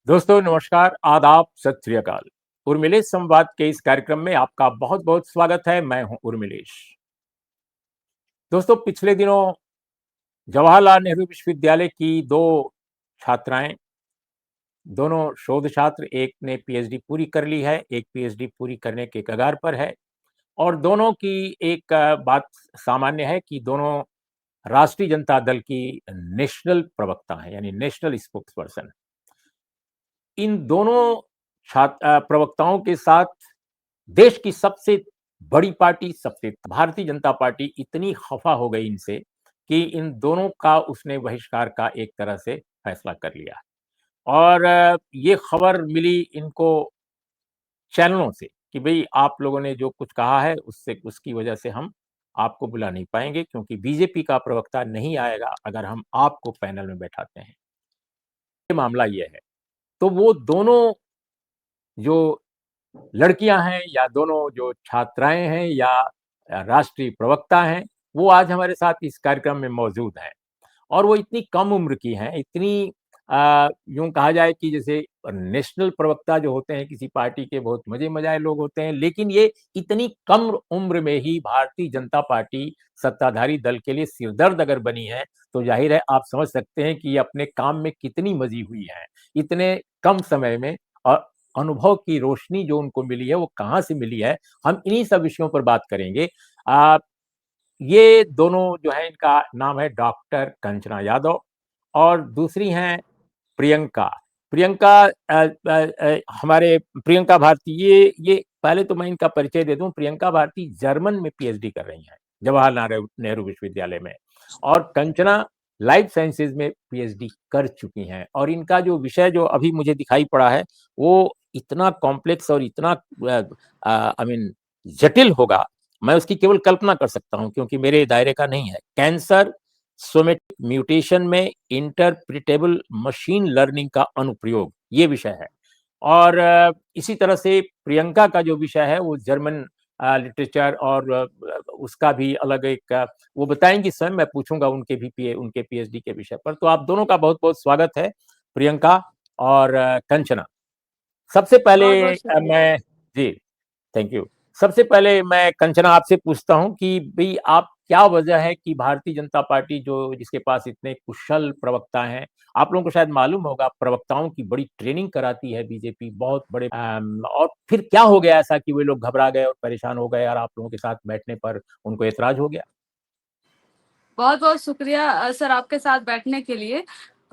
दोस्तों नमस्कार, आदाब, सत श्री अकाल। उर्मिलेश संवाद के इस कार्यक्रम में आपका बहुत-बहुत स्वागत है। मैं हूं उर्मिलेश। दोस्तों पिछले दिनों जवाहरलाल नेहरू विश्वविद्यालय की 2 छात्राएं, दोनों शोध छात्र, एक ने पीएचडी पूरी कर ली है, एक पीएचडी पूरी करने के कगार पर है और दोनों की एक बात सामान्य है कि दोनों राष्ट्रीय जनता दल की नेशनल प्रवक्ता हैं, यानी नेशनल स्पोक्सपर्सन। इन दोनों प्रवक्ताओं के साथ देश की सबसे बड़ी पार्टी, सबसे भारतीय जनता पार्टी इतनी खफा हो गई इनसे कि इन दोनों का उसने बहिष्कार का एक तरह से फैसला कर लिया। और ये खबर मिली इनको चैनलों से कि भई आप लोगों ने जो कुछ कहा है उससे उसकी वजह से हम आपको बुला नहीं पाएँगे क्योंकि बीजेपी का प्रवक्ता नहीं आएगा अगर हम आपको पैनल में बैठाते हैं। ये मामला ये है। तो वो दोनों जो लड़कियां हैं या दोनों जो छात्राएं हैं या राष्ट्रीय प्रवक्ता हैं, वो आज हमारे साथ इस कार्यक्रम में मौजूद हैं और वो इतनी कम उम्र की हैं, इतनी यूँ कहा जाए कि जैसे नेशनल प्रवक्ता जो होते हैं किसी पार्टी के बहुत मज़े-मज़ाए लोग होते हैं, लेकिन ये इतनी कम उम्र में ही भारतीय जनता पार्टी सत्ताधारी दल के लिए सिरदर्द अगर बनी है, तो ज़ाहिर है आप समझ सकते हैं कि ये अपने काम में कितनी मज़ी हुई हैं। इतने कम समय में और अनुभव की रोशनी जो उनको मिली है, वो कहाँ से मिली है, हम इन्हीं सब विषयों पर बात करेंगे। अ, ये दोनों जो है इनका नाम है डॉक्टर कंचना यादव और दूसरी हैं प्रियंका। प्रियंका हमारे प्रियंका भारती ये पहले तो मैं इनका परिचय दे दूँ, प्रियंका भारती जर्मन में पीएचडी कर रही हैं, जवाहरलाल नेहरू नेहरू विश्वविद्यालय में और कंचना लाइफ साइंसेज़ में पीएचडी कर चुकी हैं और इनका जो विषय जो अभी मुझे दिखाई पड़ा है, वो इतना कॉम्प्लेक्स और इतना आई मीन जटिल होगा, मैं उसकी केवल कल्पना कर सकता हूँ क्योंकि मेरे दायरे का नहीं है। कैंसर सोमेटिक म्यूटेशन में इंटरप्रिटेबल मशीन लर्निंग का अनुप्रयोग, ये विषय है। और इसी तरह से प्रियंका का जो विषय है वो जर्मन लिटरेचर और उसका भी अलग एक वो बताएँगी स्वयं, मैं पूछूँगा उनके पीएचडी के विषय पर। तो आप दोनों का बहुत-बहुत स्वागत है, प्रियंका और कंचना। सबसे पहले बहुत-बहुत शुक्रिया। मैं जी, थैंक यू। सबसे पहले मैं कंचना आपसे पूछता हूँ कि भई आप क्या वजह है कि भारतीय जनता पार्टी जो जिसके पास इतने कुशल प्रवक्ता हैं, आप लोगों को शायद मालूम होगा प्रवक्ताओं की बड़ी ट्रेनिंग कराती है बीजेपी बहुत बड़े और फिर क्या हो गया ऐसा कि वे लोग घबरा गए और परेशान हो गए और आप लोगों के साथ बैठने पर उनको ऐतराज़ हो गया? बहुत-बहुत शुक्रिया सर आपके साथ बैठने के लिए।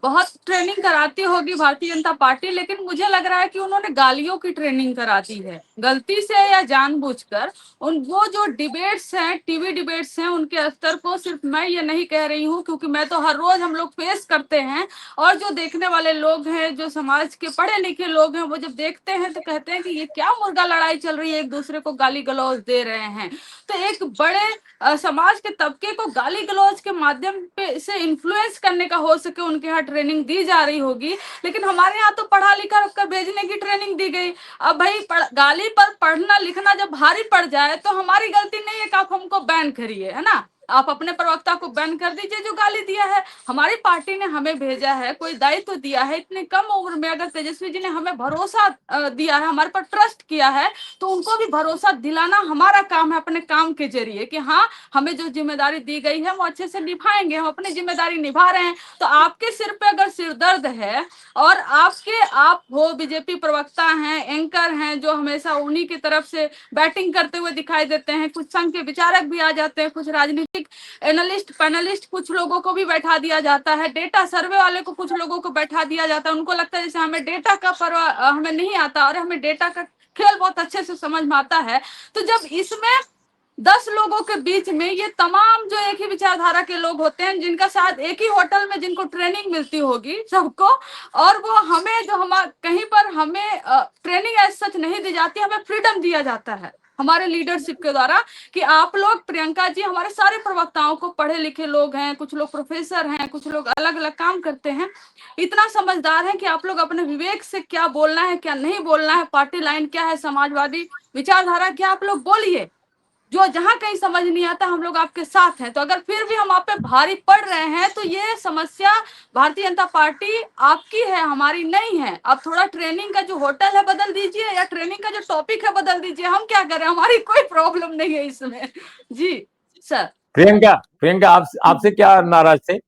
बहुत ट्रेनिंग कराती होगी भारतीय जनता पार्टी, लेकिन मुझे लग रहा है कि उन्होंने गालियों की ट्रेनिंग कराती है। गलती से या जानबूझकर वो जो डिबेट्स हैं, टीवी डिबेट्स हैं, उनके स्तर को सिर्फ मैं ये नहीं कह रही हूँ क्योंकि मैं तो हर रोज़ हम लोग फेस करते हैं और जो देखने वाले लोग हैं, जो समाज के पढ़े-लिखे लोग हैं, वो जब देखते हैं तो कहते हैं कि ये क्या मुर्गा लड़ाई चल रही है, एक-दूसरे को गाली-गलौज दे रहे हैं। तो एक बड़े समाज के तबके को गाली गलौज के माध्यम पे से इन्फ्लुएंस करने का हो सके उनके यहाँ ट्रेनिंग दी जा रही होगी, लेकिन हमारे यहाँ तो पढ़ा लिखा कर भेजने की ट्रेनिंग दी गई। अब भाई गाली पर पढ़ना लिखना जब भारी पड़ जाए तो हमारी गलती नहीं है कि आप हमको बैन करिए, है ना। आप अपने प्रवक्ता को बैन कर दीजिए जो गाली दिया है। हमारी पार्टी ने हमें भेजा है, कोई दायित्व तो दिया है, इतने कम उम्र में अगर तेजस्वी जी ने हमें भरोसा दिया है, हमारे पर ट्रस्ट किया है, तो उनको भी भरोसा दिलाना हमारा काम है अपने काम के जरिए कि हाँ, हमें जो जिम्मेदारी दी गई है वो अच्छे से निभाएंगे, हम अपनी जिम्मेदारी निभा रहे हैं। तो आपके सिर पे अगर सिर दर्द है और आप हो बीजेपी प्रवक्ता हैं, एंकर हैं, जो हमेशा उन्हीं की तरफ से बैटिंग करते हुए दिखाई देते हैं, कुछ संघ के विचारक भी आ जाते हैं, कुछ राजनीतिक एनालिस्ट पैनलिस्ट कुछ लोगों को भी बैठा दिया जाता है, डेटा सर्वे वाले को कुछ लोगों को बैठा दिया जाता है। उनको लगता है जैसे हमें डेटा का परवाह हमें नहीं आता और हमें डेटा का खेल बहुत अच्छे से समझ में आता है। तो जब इसमें 10 लोगों के बीच में ये तमाम जो एक ही विचारधारा के लोग होते हैं, जिनका शायद एक ही होटल में जिनको ट्रेनिंग मिलती होगी सबको, और वो हमें जो हम कहीं पर हमें ट्रेनिंग एज सच नहीं दी जाती, हमें फ्रीडम दिया जाता है हमारे लीडरशिप के द्वारा कि आप लोग, प्रियंका जी, हमारे सारे प्रवक्ताओं को पढ़े लिखे लोग हैं, कुछ लोग प्रोफेसर हैं, कुछ लोग अलग अलग काम करते हैं, इतना समझदार है कि आप लोग अपने विवेक से क्या बोलना है क्या नहीं बोलना है, पार्टी लाइन क्या है, समाजवादी विचारधारा क्या, आप लोग बोलिए। जो जहां कहीं समझ नहीं आता हम लोग आपके साथ हैं। तो अगर फिर भी हम आप पे भारी पड़ रहे हैं तो ये समस्या भारतीय जनता पार्टी आपकी है, हमारी नहीं है। अब थोड़ा ट्रेनिंग का जो होटल है बदल दीजिए, या ट्रेनिंग का जो टॉपिक है बदल दीजिए, हम क्या करें, हमारी कोई प्रॉब्लम नहीं है इसमें। जी सर। प्रियंका, प्रियंका आप आपसे क्या नाराज थे?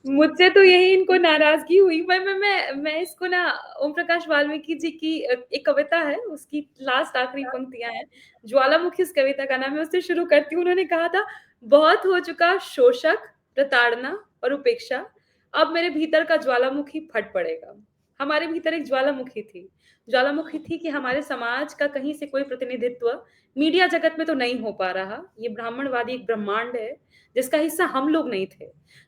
मुझसे तो यही इनको नाराजगी हुई। मैं इसको ना ओम प्रकाश वाल्मीकि जी की एक कविता है, उसकी लास्ट आखिरी पंक्तियां हैं, ज्वालामुखी उस कविता का नाम है, उससे शुरू करती हूँ। उन्होंने कहा था, बहुत हो चुका शोषक, प्रताड़ना और उपेक्षा, अब मेरे भीतर का ज्वालामुखी फट पड़ेगा। हमारे भीतर एक ज्वालामुखी थी कि हमारे समाज का कहीं से कोई प्रतिनिधित्व मीडिया जगत में तो नहीं हो पा रहा। ये ब्राह्मणवादी एक ब्रह्मांड है जिसका हिस्सा हम लोग नहीं थे।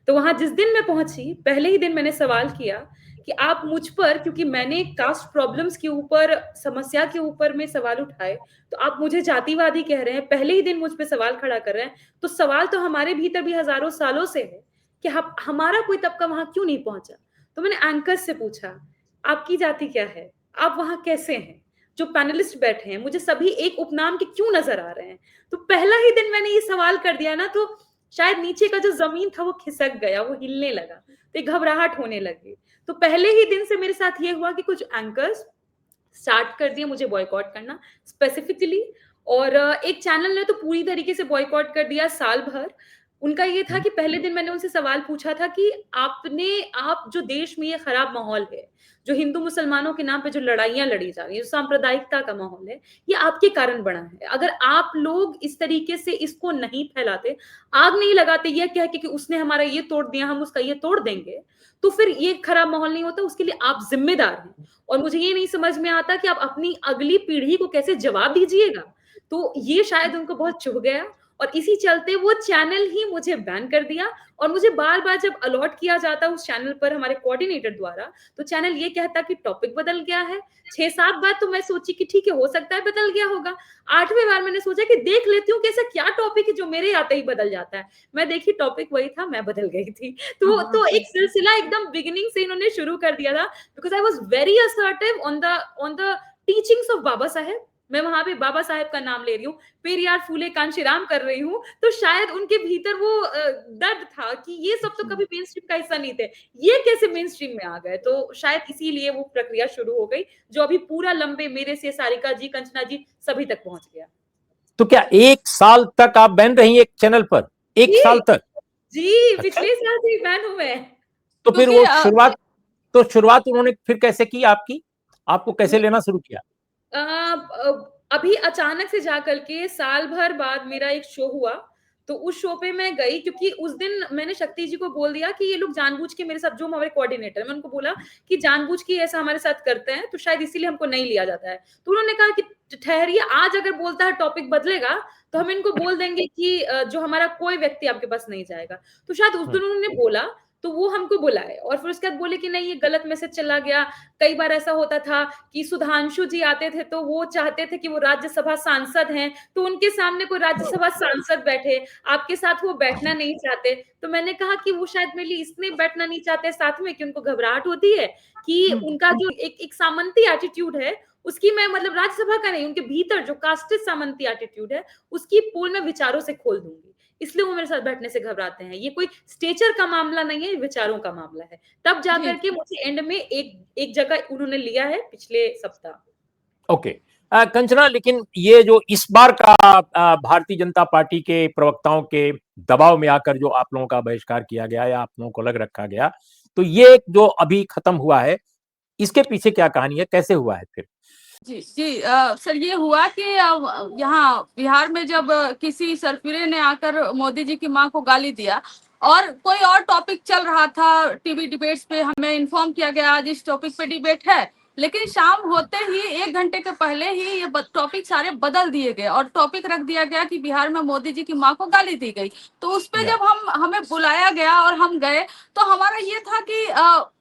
तो वहां जिस दिन मैं पहुंची, पहले ही दिन मैंने सवाल किया कि आप मुझ पर, क्योंकि मैंने कास्ट प्रॉब्लम्स के ऊपर, समस्या के ऊपर में सवाल उठाए, तो आप मुझे जातिवादी कह रहे हैं, पहले ही दिन मुझ पे सवाल खड़ा कर रहे हैं। तो सवाल तो हमारे भीतर भी हजारों सालों से है कि हमारा कोई तबका वहां क्यों नहीं पहुंचा। तो मैंने एंकर्स से पूछा, आपकी जाति क्या है, आप वहां कैसे हैं, जो पैनलिस्ट बैठे हैं मुझे सभी एक उपनाम के क्यों नजर आ रहे हैं। तो पहला ही दिन मैंने ये सवाल कर दिया ना, तो शायद नीचे का जो जमीन था वो खिसक गया, वो हिलने लगा, तो एक घबराहट होने लगी। तो पहले ही दिन से मेरे साथ ये हुआ कि कुछ एंकर्स स्टार्ट कर दिए मुझे बॉयकॉट करना स्पेसिफिकली, और एक चैनल ने तो पूरी तरीके से बॉयकॉट कर दिया साल भर। उनका ये था कि पहले दिन मैंने उनसे सवाल पूछा था कि आप जो देश में ये खराब माहौल है, जो हिंदू मुसलमानों के नाम पे जो लड़ाइयां लड़ी जा रही है, जो सांप्रदायिकता का माहौल है, ये आपके कारण बना है। अगर आप लोग इस तरीके से इसको नहीं फैलाते, आग नहीं लगाते ये कह के कि उसने हमारा ये तोड़ दिया, हम उसका ये तोड़ देंगे, तो फिर ये खराब माहौल नहीं होता। उसके लिए आप जिम्मेदार हैं। और मुझे ये नहीं समझ में आता कि आप अपनी अगली पीढ़ी को कैसे जवाब दीजिएगा। तो ये शायद उनको बहुत चुभ गया, और इसी चलते वो चैनल ही मुझे बैन कर दिया। और मुझे बार बार जब अलॉट किया जाता उस चैनल पर हमारे कोऑर्डिनेटर द्वारा, तो चैनल ये कहता कि टॉपिक बदल गया है। 6-7 बार तो मैं सोची कि ठीक है, हो सकता है बदल गया होगा। 8वें बार मैंने सोचा कि देख लेती हूँ कि ऐसा क्या टॉपिक है जो मेरे आते ही बदल जाता है। मैं देखी टॉपिक वही था, मैं बदल गई थी। तो एक सिलसिला एकदम बिगिनिंग से इन्होंने शुरू कर दिया था, because I was very assertive on the teachings of Baba Saheb. मैं वहां पे बाबा साहेब का नाम ले रही हूँ, पेरियार, फूले, कांशीराम कर रही हूँ। तो शायद उनके भीतर वो दर्द था कि ये सब तो कभी मेन स्ट्रीम का हिस्सा नहीं थे, ये कैसे मेन स्ट्रीम में आ गए। तो शायद इसीलिए वो प्रक्रिया शुरू हो गई, जो अभी पूरा लंबे मेरे से सारिका जी, कंचना जी सभी तक पहुंच गया। तो क्या 1 साल तक आप बैन रही एक चैनल पर? 1 साल तक? जी, पिछले साल से बैन हूं मैं। तो फिर वो शुरुआत उन्होंने फिर कैसे की आपकी? आपको कैसे लेना शुरू किया? अभी अचानक से जाकर के साल भर बाद मेरा एक शो हुआ, तो उस शो पे मैं गई, क्योंकि उस दिन मैंने शक्ति जी को बोल दिया कि ये लोग जानबूझ के मेरे साथ, जो हमारे कोऑर्डिनेटर है, मैं उनको बोला कि जानबूझ के ऐसा हमारे साथ करते हैं, तो शायद इसीलिए हमको नहीं लिया जाता है। तो उन्होंने कहा कि ठहरिए, आज अगर बोलता है टॉपिक बदलेगा तो हम इनको बोल देंगे कि जो हमारा कोई व्यक्ति आपके पास नहीं जाएगा। तो शायद उस दिन उन्होंने बोला, तो वो हमको बुलाए, और फिर उसके बाद बोले कि नहीं, ये गलत मैसेज चला गया। कई बार ऐसा होता था कि सुधांशु जी आते थे, तो वो चाहते थे कि वो राज्यसभा सांसद हैं, तो उनके सामने कोई राज्यसभा सांसद बैठे, आपके साथ वो बैठना नहीं चाहते। तो मैंने कहा कि वो शायद मेरे लिए इसलिए बैठना नहीं चाहते साथ में कि उनको घबराहट होती है कि उनका जो एक सामंती एटीट्यूड है, उसकी मैं, मतलब राज्यसभा का नहीं, उनके भीतर जो कास्टिस्ट सामंती एटीट्यूड है, उसकी पोल मैं विचारों से खोल दूंगी, इसलिए वो मेरे साथ बैठने से घबराते हैं। ये कोई स्टेचर का मामला नहीं है, विचारों का मामला है। तब जाकर के मुझे एंड में एक जगह उन्होंने लिया है पिछले सप्ताह। ओके। कंचना, लेकिन ये जो इस बार का भारतीय जनता पार्टी के प्रवक्ताओं के दबाव में आकर जो आप लोगों का बहिष्कार किया गया या आप लोगों को अलग रखा गया, तो ये जो अभी खत्म हुआ है, इसके पीछे क्या कहानी है, कैसे हुआ है फिर? जी जी सर, ये हुआ कि यहाँ बिहार में जब किसी सरफिरे ने आकर मोदी जी की मां को गाली दिया, और कोई और टॉपिक चल रहा था टीवी डिबेट्स पे, हमें इन्फॉर्म किया गया आज इस टॉपिक पे डिबेट है, लेकिन शाम होते ही 1 घंटे के पहले ही ये टॉपिक सारे बदल दिए गए और टॉपिक रख दिया गया कि बिहार में मोदी जी की मां को गाली दी गई। तो उस पे जब हमें बुलाया गया और हम गए, तो हमारा ये था कि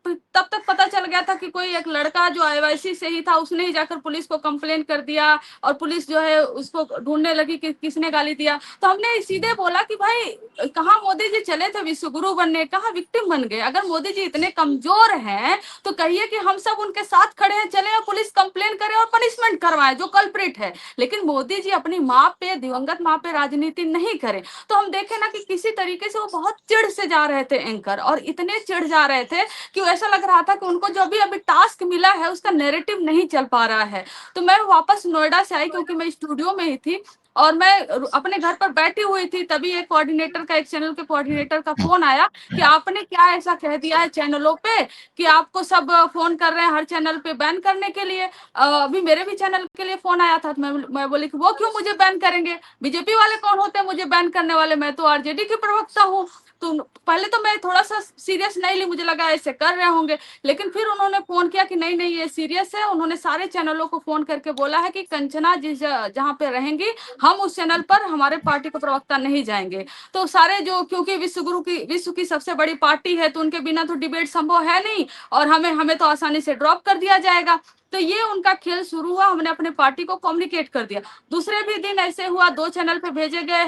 तब तक पता चल गया था कि कोई एक लड़का जो आईवाईसी से ही था, उसने ही जाकर पुलिस को कंप्लेन कर दिया और पुलिस जो है उसको ढूंढने लगी कि किसने गाली दिया। तो हमने सीधे बोला कि भाई कहाँ मोदी जी चले थे विश्वगुरु बनने, कहाँ विक्टिम बन गए? अगर मोदी जी इतने कमजोर हैं तो कहिए कि हम सब उनके साथ खड़े हैं, चले और पुलिस कंप्लेन करे और पनिशमेंट करवाए जो कल्प्रिट है। लेकिन मोदी जी अपनी माँ पे, दिवंगत माँ पे राजनीति नहीं करे। तो हम देखे ना कि किसी तरीके से वो बहुत चिढ़ से जा रहे थे एंकर, और इतने चिढ़ जा रहे थे कि ऐसा लग रहा था कि उनको जो भी अभी टास्क मिला है उसका नैरेटिव नहीं चल पा रहा है। तो मैं वापस नोएडा से आई, क्योंकि मैं स्टूडियो में ही थी और मैं अपने घर पर बैठी हुई थी, तभी एक कोऑर्डिनेटर का, एक चैनल के कोऑर्डिनेटर का फोन आया कि आपने क्या ऐसा कह दिया है चैनलों पे कि आपको सब फोन कर रहे हैं हर चैनल पे बैन करने के लिए। अभी मेरे भी चैनल के लिए फोन आया था, तो मैं बोली कि वो क्यों मुझे बैन करेंगे, बीजेपी वाले कौन होते हैं मुझे बैन करने वाले, मैं तो आरजेडी की प्रवक्ता हूँ। तो पहले तो मैं थोड़ा सा सीरियस नहीं ली, मुझे लगा ऐसे कर रहे होंगे, लेकिन फिर उन्होंने फोन किया कि नहीं नहीं ये सीरियस है। उन्होंने सारे चैनलों को फोन करके बोला है कि कंचना जिस जहाँ पे रहेंगी हम उस चैनल पर हमारे पार्टी के प्रवक्ता नहीं जाएंगे। तो सारे जो, क्योंकि विश्व की सबसे बड़ी पार्टी है तो उनके बिना तो डिबेट संभव है नहीं, और हमें तो आसानी से ड्रॉप कर दिया जाएगा। तो ये उनका खेल शुरू हुआ, हमने अपने पार्टी को कम्युनिकेट कर दिया। दूसरे भी दिन ऐसे हुआ, 2 चैनल पे भेजे गए,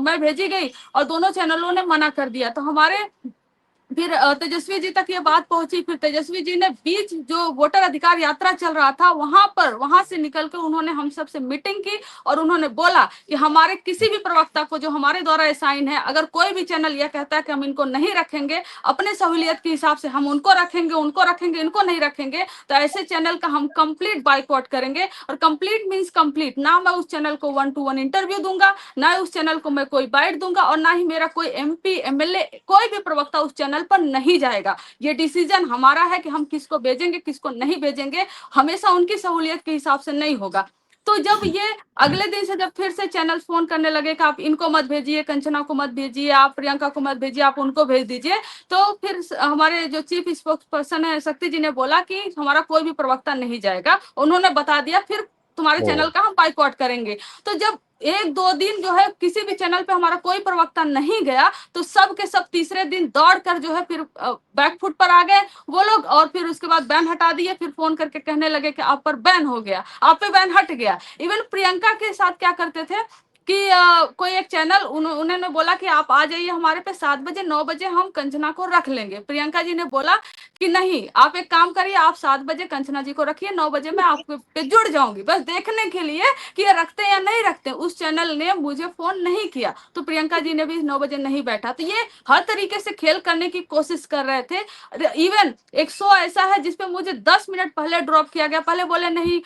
मैं भेजी गई और दोनों चैनलों ने मना कर दिया। तो हमारे फिर तेजस्वी जी तक ये बात पहुंची। फिर तेजस्वी जी ने बीच जो वोटर अधिकार यात्रा चल रहा था वहां से निकलकर उन्होंने हम सब से मीटिंग की और उन्होंने बोला कि हमारे किसी भी प्रवक्ता को जो हमारे द्वारा असाइन है, अगर कोई भी चैनल यह कहता है कि हम इनको नहीं रखेंगे, अपने सहूलियत के हिसाब से हम उनको रखेंगे, इनको नहीं रखेंगे, तो ऐसे चैनल का हम कंप्लीट बाइकआउट करेंगे। और कंप्लीट मींस कंप्लीट, ना मैं उस चैनल को 1-to-1 इंटरव्यू दूंगा, ना उस चैनल को मैं कोई बाइट दूंगा, और ना ही मेरा कोई MP MLA कोई भी प्रवक्ता उस चैनल पर नहीं जाएगा। ये डिसीजन हमारा है कि हम किसको भेजेंगे किसको नहीं भेजेंगे, हमेशा उनकी सहूलियत के हिसाब से नहीं होगा। तो जब ये अगले दिन से जब फिर से चैनल फोन करने लगे कि आप इनको मत भेजिए, कंचना को मत भेजिए, आप प्रियंका को मत भेजिए, आप उनको भेज दीजिए, तो फिर हमारे जो चीफ स्पोक्स पर्सन है शक्ति जी ने बोला कि हमारा कोई भी प्रवक्ता नहीं जाएगा। उन्होंने बता दिया फिर तुम्हारे चैनल का हम बाइकआउट करेंगे। तो जब 1-2 दिन जो है किसी भी चैनल पे हमारा कोई प्रवक्ता नहीं गया, तो सब के सब तीसरे दिन दौड़कर जो है फिर बैकफुट पर आ गए वो लोग, और फिर उसके बाद बैन हटा दिए। फिर फोन करके कहने लगे कि आप पर बैन हो गया, आप पे बैन हट गया। इवन प्रियंका के साथ क्या करते थे कि कोई एक चैनल उन्होंने बोला कि आप आ जाइए हमारे पे 7 बजे 9 बजे हम कंचना को रख लेंगे। प्रियंका जी ने बोला कि नहीं, आप एक काम करिए, आप 7 बजे कंचना जी को रखिए, 9 बजे मैं आपके पे जुड़ जाऊंगी, बस देखने के लिए कि ये रखते या नहीं रखते। उस चैनल ने मुझे फोन नहीं किया, तो प्रियंका जी ने भी 9 बजे नहीं बैठा। तो ये हर तरीके से खेल करने की कोशिश कर रहे थे। इवन एक शो ऐसा है जिसपे मुझे 10 मिनट पहले ड्रॉप किया गया। पहले बोले नहीं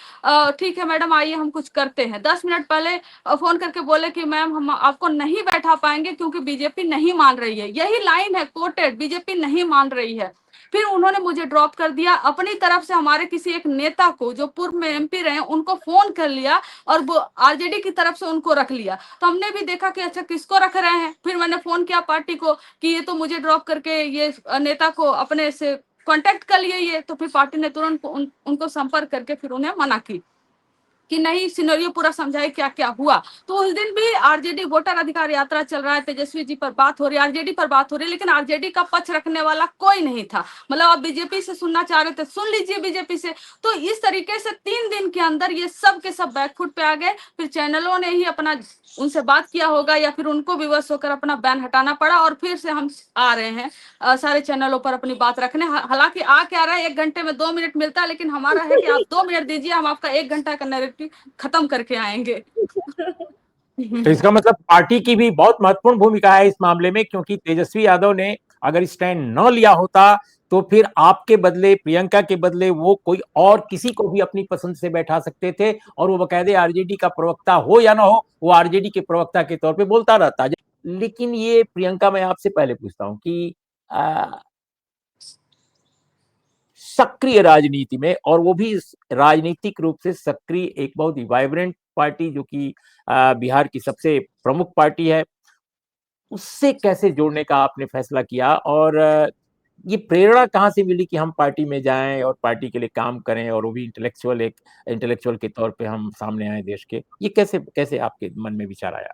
ठीक है मैडम आइए हम कुछ करते हैं, 10 मिनट पहले फोन करके बोले कि मैम हम आपको नहीं बैठा पाएंगे क्योंकि बीजेपी नहीं मान रही है। यही लाइन है कोटेड, बीजेपी नहीं मान रही है। फिर उन्होंने मुझे ड्रॉप कर दिया। अपनी तरफ से हमारे किसी एक नेता को जो पूर्व में MP रहे उनको फोन कर लिया और वो RJD की तरफ से उनको रख लिया। तो हमने भी देखा कि अच्छा किसको रख रहे हैं। फिर मैंने फोन किया पार्टी को कि ये तो मुझे ड्रॉप करके ये नेता को अपने से कांटेक्ट कर लिए ये। तो फिर पार्टी ने तुरंत उनको संपर्क करके फिर उन्हें मना की कि नहीं, सिनेरियो पूरा समझाए क्या क्या हुआ। तो उस दिन भी RJD वोटर अधिकार यात्रा चल रहा है, तेजस्वी जी पर बात हो रही है, RJD पर बात हो रही है, लेकिन RJD का पक्ष रखने वाला कोई नहीं था। मतलब आप बीजेपी से सुनना चाह रहे थे सुन लीजिए बीजेपी से। तो इस तरीके से 3 दिन के अंदर ये सब के सब बैकफुट पे आ गए। फिर चैनलों ने ही अपना उनसे बात किया होगा या फिर उनको विवश होकर अपना बैन हटाना पड़ा, और फिर से हम आ रहे हैं सारे चैनलों पर अपनी बात रखने। हालांकि आ क्या रहा है, 1 घंटे में 2 मिनट मिलता है, लेकिन हमारा है कि आप 2 मिनट दीजिए, हम आपका 1 घंटा का नैरेटिव खत्म करके आएंगे। तो इसका मतलब पार्टी की भी बहुत महत्वपूर्ण भूमिका है इस मामले में, क्योंकि तेजस्वी यादव ने अगर स्टैंड न लिया होता तो फिर आपके बदले, प्रियंका के बदले वो कोई और किसी को भी अपनी पसंद से बैठा सकते थे, और वो बकायदे RJD का प्रवक्ता हो या ना हो, वो RJD के प्रवक्ता के तौर पे बोलता रहता। लेकिन ये प्रियंका, मैं आपसे पहले पूछता हूं कि सक्रिय राजनीति में, और वो भी राजनीतिक रूप से सक्रिय, एक बहुत ही वाइब्रेंट पार्टी जो कि बिहार की सबसे प्रमुख पार्टी है, उससे कैसे जोड़ने का आपने फैसला किया, और ये प्रेरणा कहाँ से मिली कि हम पार्टी में जाएं और पार्टी के लिए काम करें, और वो भी इंटेलेक्चुअल के तौर पे हम सामने आए देश के? ये कैसे कैसे आपके मन में विचार आया?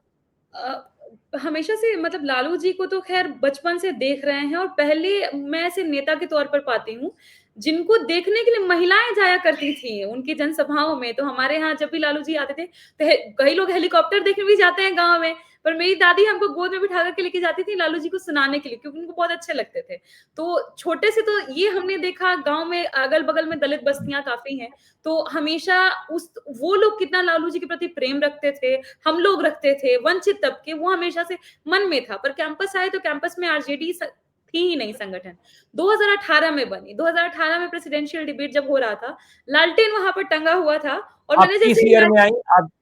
हमेशा से मतलब लालू जी को तो खैर बचपन से देख रहे हैं, और पहले मैं ऐसे नेता के तौर पर पाती हूँ जिनको देखने के लिए महिलाएं जाया करती थी उनकी जनसभाओं में। तो हमारे यहाँ जब भी लालू जी आते थे तो कई लोग हेलीकॉप्टर देखने भी जाते हैं गांव में, पर मेरी दादी हमको गोद में बिठा करके लेके जाती थी लालू जी को सुनाने के लिए, क्योंकि उनको बहुत अच्छे लगते थे। तो छोटे से तो ये हमने देखा, गांव में अगल बगल में दलित बस्तियां काफी हैं, तो हमेशा उस वो लोग कितना लालू जी के प्रति प्रेम रखते थे, हम लोग रखते थे, वंचित तबके, वो हमेशा से मन में था। पर कैंपस आए तो कैंपस में आरजेडी थी ही नहीं संगठन। 2018 में बनी, 2018 में प्रेसिडेंशियल डिबेट जब हो रहा था, लालटेन वहां पर टंगा हुआ था, और आप मैंने किस जैसे ईयर में आई?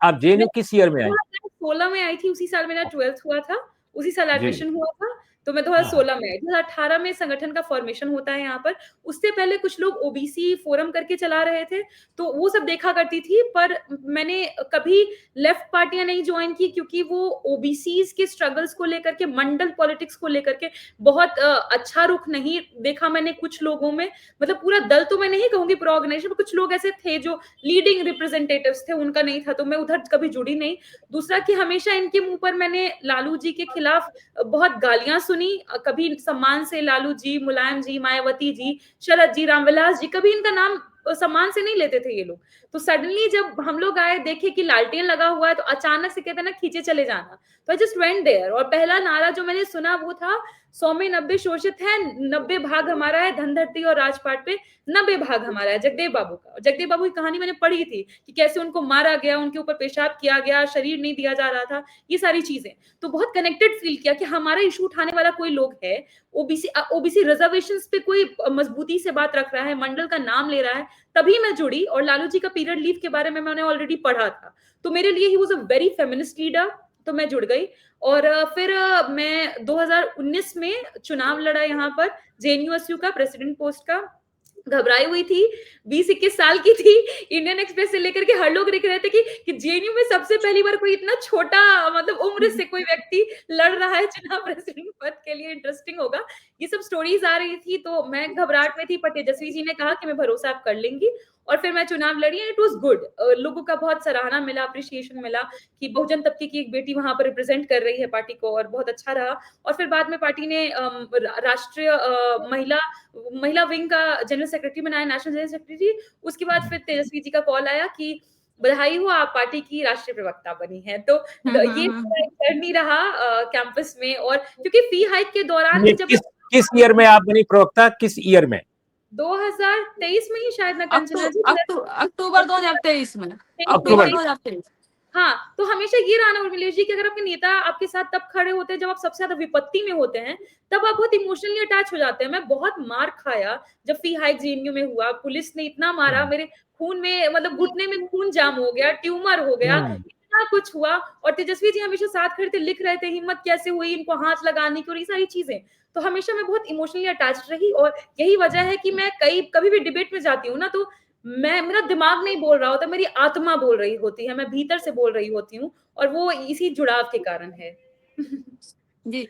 आप जेएनयू किस ईयर में आई? 2016 में आई थी, उसी साल मेरा 12th हुआ था, उसी साल जी। एडमिशन हुआ था, तो मैं हाँ। 2016 में आई। 2018 में संगठन का फॉर्मेशन होता है यहाँ पर। उससे पहले कुछ लोग ओबीसी फोरम करके चला रहे थे, तो वो सब देखा करती थी, पर मैंने कभी लेफ्ट पार्टियां नहीं ज्वाइन की, क्योंकि वो ओबीसीज के स्ट्रगल्स को लेकर के, मंडल पॉलिटिक्स को लेकर के बहुत अच्छा रुख नहीं देखा मैंने कुछ लोगों में। मतलब पूरा दल तो मैं नहीं कहूंगी, पूरा ऑर्गेनाइजेशन, पर कुछ लोग ऐसे थे जो लीडिंग रिप्रेजेंटेटिव्स थे, उनका नहीं था, तो मैं उधर कभी जुड़ी नहीं। दूसरा कि हमेशा इनके मुंह पर मैंने लालू जी के खिलाफ बहुत गालियां सुनी, कभी सम्मान से लालू जी, मुलायम जी, मायावती जी, शरद जी, रामविलास जी, कभी इनका नाम सम्मान से नहीं लेते थे ये लोग। तो सडनली जब हम लोग आए, देखे कि लालटेन लगा हुआ है, तो अचानक से कहते हैं ना, खींचे चले जाना, तो आई जस्ट वेंट देयर। और पहला नारा जो मैंने सुना वो था, 100 में 90 शोषित है, 90 भाग हमारा है, धन धरती और राजपाट पे 90 भाग हमारा है। जगदेव बाबू का, जगदेव बाबू की कहानी मैंने पढ़ी थी कि कैसे उनको मारा गया, उनके ऊपर पेशाब किया गया, शरीर नहीं दिया जा रहा था, ये सारी चीजें। तो बहुत कनेक्टेड फील किया कि हमारा इशू उठाने वाला कोई लोग है, ओबीसी रिजर्वेशंस पे कोई मजबूती से बात रख रहा है, मंडल का नाम ले रहा है। तभी मैं जुड़ी, और लालू जी का पीरियड लीव के बारे में मैंने ऑलरेडी पढ़ा था, तो मेरे लिए he was a very feminist leader, तो मैं जुड़ गई। और फिर मैं 2019 में चुनाव लड़ा यहाँ पर जेएनयूएसयू का प्रेसिडेंट पोस्ट का। घबराई हुई थी, 20-21 साल की थी, इंडियन एक्सप्रेस से लेकर के हर लोग लिख रहे थे कि जेएनयू में सबसे पहली बार कोई इतना छोटा मतलब उम्र से कोई व्यक्ति लड़ रहा है चुनाव प्रेसिडेंट पद के लिए, इंटरेस्टिंग होगा। ये सब स्टोरीज आ रही थी, तो मैं घबराहट में थी, पर तेजस्वी जी ने कहा कि मैं भरोसा आप कर लेंगी, और फिर मैं चुनाव लड़ी। इट वाज गुड, लोगों का बहुत सराहना मिला, अप्रिशिएशन मिला कि बहुजन तबके की एक बेटी वहां पर रिप्रेजेंट कर रही है पार्टी को, और बहुत अच्छा रहा। और फिर बाद में पार्टी ने राष्ट्रीय महिला विंग का जनरल सेक्रेटरी बनाया, नेशनल जनरल सेक्रेटरी। उसके बाद फिर तेजस्वी जी का कॉल आया कि बधाई हो, आप पार्टी की राष्ट्रीय प्रवक्ता बनी है। तो ये जर्नी रहा कैंपस में। और क्योंकि फी हाइक के दौरान ये ही जब किस ईयर में आप बनी प्रवक्ता? किस ईयर में? 2023 में ही शायद, मैं कंचना जी, अक्टूबर 2023 में, अक्टूबर 2023। हाँ, तो हमेशा ये रहा ना उर्मिलेश जी कि अगर आपके नेता आपके साथ तब खड़े होते हैं जब आप सबसे ज्यादा विपत्ति में होते हैं, तब आप बहुत इमोशनली अटैच हो जाते हैं। मैं बहुत मार खाया जब फी हाइक जेएनयू में हुआ, पुलिस ने इतना मारा, मेरे खून में मतलब घुटने में खून जाम हो गया, ट्यूमर हो गया, इतना कुछ हुआ। और तेजस्वी जी हमेशा साथ खड़े थे, लिख रहे थे हिम्मत कैसे हुई इनको हाथ लगाने की, और ये सारी चीजें। तो हमेशा मैं बहुत इमोशनली अटैच रही, और यही वजह है कि मैं कभी भी डिबेट में जाती हूँ ना, तो मेरा दिमाग नहीं बोल रहा होता, मेरी आत्मा बोल रही होती है, मैं भीतर से बोल रही होती हूँ, और वो इसी जुड़ाव के कारण है। जी।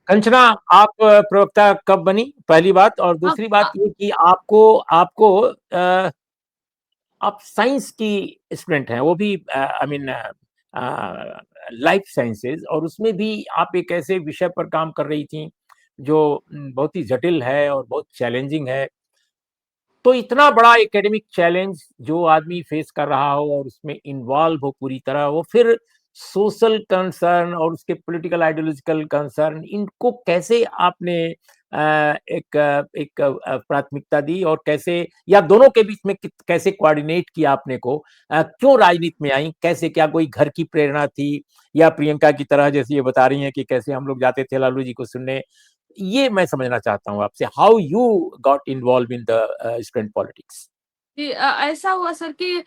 कंचना, आप प्रवक्ता कब बनी, पहली बात? और दूसरी बात ये कि आपको आप साइंस की स्टूडेंट हैं, वो भी आई मीन लाइफ साइंसेज, और उसमें भी आप एक ऐसे विषय पर काम कर रही थी जो बहुत ही जटिल है और बहुत चैलेंजिंग है। तो इतना बड़ा एकेडमिक चैलेंज जो आदमी फेस कर रहा हो और उसमें इन्वॉल्व हो पूरी तरह, वो फिर सोशल कंसर्न और उसके पॉलिटिकल आइडियोलॉजिकल कंसर्न, इनको कैसे आपने एक प्राथमिकता दी, और कैसे, या दोनों के बीच में कैसे कोऑर्डिनेट किया आपने को? क्यों राजनीति में आई? कैसे, क्या कोई घर की प्रेरणा थी, या प्रियंका की तरह जैसे ये बता रही हैं कि कैसे हम लोग जाते थे लालू जी को सुनने? ये मैं समझना चाहता हूँ आपसे, how you got involve in the student politics. जी, ऐसा हुआ सर कि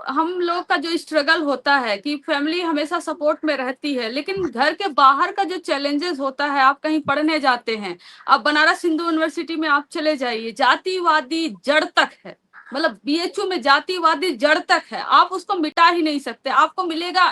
हम लोग का जो स्ट्रगल होता है कि फैमिली हमेशा सपोर्ट में रहती है, लेकिन घर के बाहर का जो चैलेंजेस होता है, आप कहीं पढ़ने जाते हैं, अब बनारस हिंदू यूनिवर्सिटी में आप चले जाइए, जातिवादी जड़ तक है, मतलब बीएचयू में जातिवादी जड़ तक है, आप उसको मिटा ही नहीं सकते। आपको मिलेगा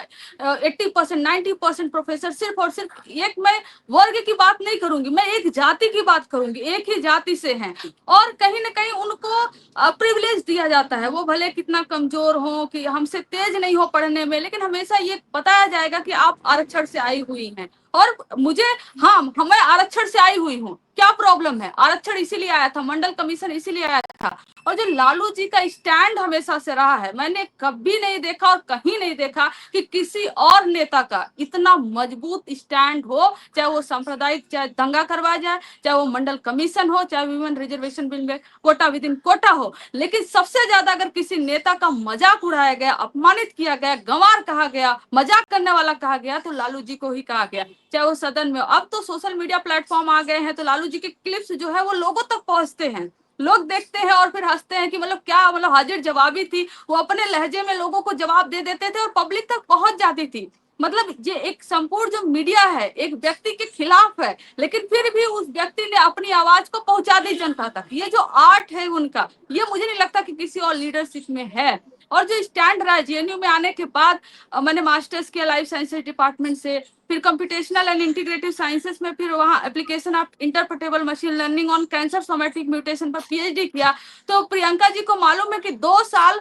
80% 90% प्रोफेसर सिर्फ और सिर्फ एक, मैं वर्ग की बात नहीं करूंगी, मैं एक जाति की बात करूंगी, एक ही जाति से हैं और कहीं ना कहीं उनको प्रिविलेज दिया जाता है। वो भले कितना कमजोर हो, कि हमसे तेज नहीं हो पढ़ने में, लेकिन हमेशा ये बताया जाएगा कि आप आरक्षण से आई हुई हैं। और मुझे, हाँ, मैं आरक्षण से आई हुई हूँ, क्या प्रॉब्लम है? आरक्षण इसीलिए आया था, मंडल कमीशन इसीलिए आया था। और जो लालू जी का स्टैंड हमेशा से रहा है, मैंने कभी नहीं देखा और कहीं नहीं देखा कि किसी और नेता का इतना मजबूत स्टैंड हो, चाहे वो सांप्रदायिक, चाहे दंगा करवाया जाए, चाहे वो मंडल कमीशन हो, चाहे विमेन रिजर्वेशन बिल में कोटा विद इन कोटा हो। लेकिन सबसे ज्यादा अगर किसी नेता का मजाक उड़ाया गया, अपमानित किया गया, गंवार कहा गया, मजाक करने वाला कहा गया, तो लालू जी को ही कहा गया, चाहे वो सदन में हो। अब तो सोशल मीडिया प्लेटफॉर्म आ गए हैं, तो लालू जी के क्लिप्स जो है वो लोगों तक पहुंचते हैं, लोग देखते हैं और फिर हंसते हैं कि मतलब क्या, मतलब हाजिर जवाबी थी, वो अपने लहजे में लोगों को जवाब दे देते थे और पब्लिक तक पहुंच जाती थी। मतलब ये एक संपूर्ण जो मीडिया है एक व्यक्ति के खिलाफ है, लेकिन फिर भी उस व्यक्ति ने अपनी आवाज को पहुंचा दी जनता तक। ये जो आर्ट है उनका, ये मुझे नहीं लगता कि किसी और लीडरशिप में है। और जो स्टैंड रहा है जेएनयू में आने के बाद, मैंने मास्टर्स किया लाइफ साइंसेज डिपार्टमेंट से, फिर कंप्यूटेशनल एंड इंटीग्रेटिव साइंसेस में, फिर वहाँ application of interpretable machine learning on cancer somatic mutation पर पीएचडी किया। तो प्रियंका जी को मालूम है कि 2 साल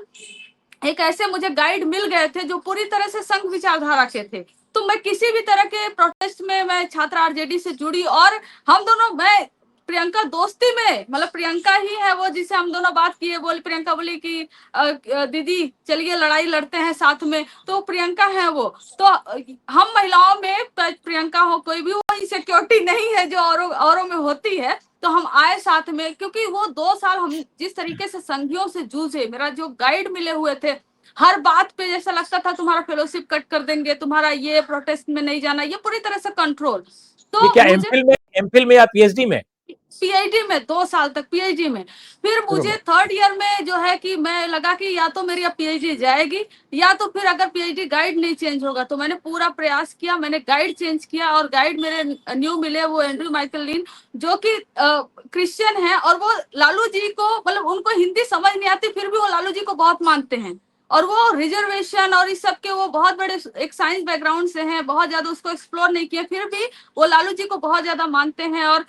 एक ऐसे मुझे गाइड मिल गए थे जो पूरी तरह से संघ विचारधारा के थे। तो मैं किसी भी तरह के प्रोटेस्ट में, मैं छात्र आरजेडी से जुड़ी और हम दोनों, मैं प्रियंका दोस्ती में, मतलब प्रियंका ही है वो जिसे हम दोनों बात किए, बोली प्रियंका बोली कि दीदी चलिए लड़ाई लड़ते हैं साथ में, तो प्रियंका है वो। तो हम महिलाओं में प्रियंका हो कोई भी, वो इनसिक्योरिटी नहीं है जो औरों में होती है। तो हम आए साथ में, क्योंकि वो 2 साल हम जिस तरीके से संघियों से जूझे, मेरा जो गाइड मिले हुए थे, हर बात पे जैसा लगता था तुम्हारा फेलोशिप कट कर देंगे, तुम्हारा ये प्रोटेस्ट में नहीं जाना, ये पूरी तरह से कंट्रोल। तो क्या एमफिल में या पीएचडी में? पीएचडी में 2 साल तक पीएचडी में। फिर मुझे 3rd ईयर में जो है कि मैं लगा कि या तो मेरी अब पीएचडी जाएगी, या तो फिर अगर पीएचडी गाइड नहीं चेंज होगा। तो मैंने पूरा प्रयास किया, मैंने गाइड चेंज किया और गाइड मेरे न्यू मिले, वो एंड्रयू माइकल लिन, जो कि क्रिश्चियन है और वो लालू जी को, मतलब उनको हिंदी समझ नहीं आती, फिर भी वो लालू जी को बहुत मानते हैं। और वो रिजर्वेशन और इस सब के, वो बहुत बड़े एक साइंस बैकग्राउंड से हैं, बहुत ज्यादा उसको एक्सप्लोर नहीं किया, फिर भी वो लालू जी को बहुत ज्यादा मानते हैं। और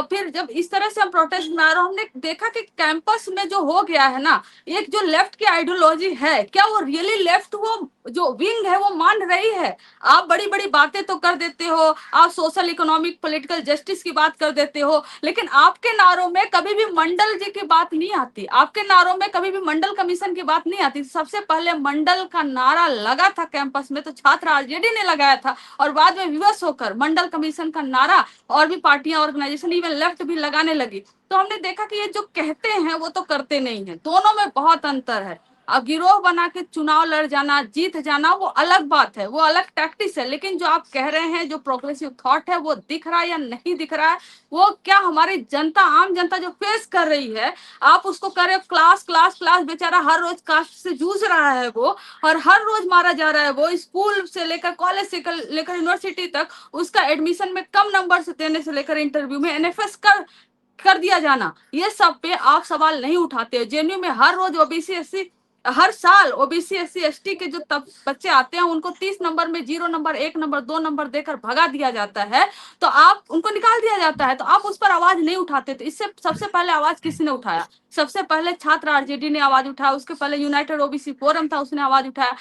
फिर जब इस तरह से हम प्रोटेस्ट में आ रहे, हमने देखा कि कैंपस में जो हो गया है ना, एक जो लेफ्ट की आइडियोलॉजी है, क्या वो रियली लेफ्ट, वो जो विंग है वो मान रही है? आप बड़ी बड़ी बातें तो कर देते हो, आप सोशल इकोनॉमिक पॉलिटिकल जस्टिस की बात कर देते हो, लेकिन आपके नारों में कभी भी मंडल जी की बात नहीं आती, आपके नारों में कभी भी मंडल कमीशन की बात नहीं आती। सबसे पहले मंडल का नारा लगा था कैंपस में, तो छात्र आरजेडी ने लगाया था, और बाद में विवश होकर मंडल कमीशन का नारा और भी पार्टियां, ऑर्गेनाइजेशन, इवन लेफ्ट भी लगाने लगी। तो हमने देखा कि ये जो कहते हैं वो तो करते नहीं है, दोनों में बहुत अंतर है। अब गिरोह बना के चुनाव लड़ जाना, जीत जाना, वो अलग बात है, वो अलग टैक्टिक्स है। लेकिन जो आप कह रहे हैं, जो प्रोग्रेसिव थॉट है, वो दिख रहा है या नहीं दिख रहा है, वो क्या हमारी जनता, आम जनता जो फेस कर रही है, आप उसको कर रहे हो क्लास क्लास क्लास, बेचारा हर रोज कास्ट से जूझ रहा है वो, और हर रोज मारा जा रहा है वो, स्कूल से लेकर कॉलेज से लेकर यूनिवर्सिटी तक, उसका एडमिशन में कम नंबर से देने से लेकर इंटरव्यू में एनएफएस कर दिया जाना, ये सब पे आप सवाल नहीं उठाते हो। जेएनयू में हर रोज ओबीसी एससी, हर साल ओबीसी एससी एसटी के जो तब बच्चे आते हैं, उनको 30 नंबर में 0 नंबर, 1 नंबर, 2 नंबर देकर भगा दिया जाता है, तो आप उनको निकाल दिया जाता है, तो आप उस पर आवाज नहीं उठाते। तो इससे सबसे पहले आवाज किसने उठाया? सबसे पहले छात्र आरजेडी ने आवाज उठाया, उसके पहले यूनाइटेड ओबीसी फोरम था, उसने आवाज उठाया।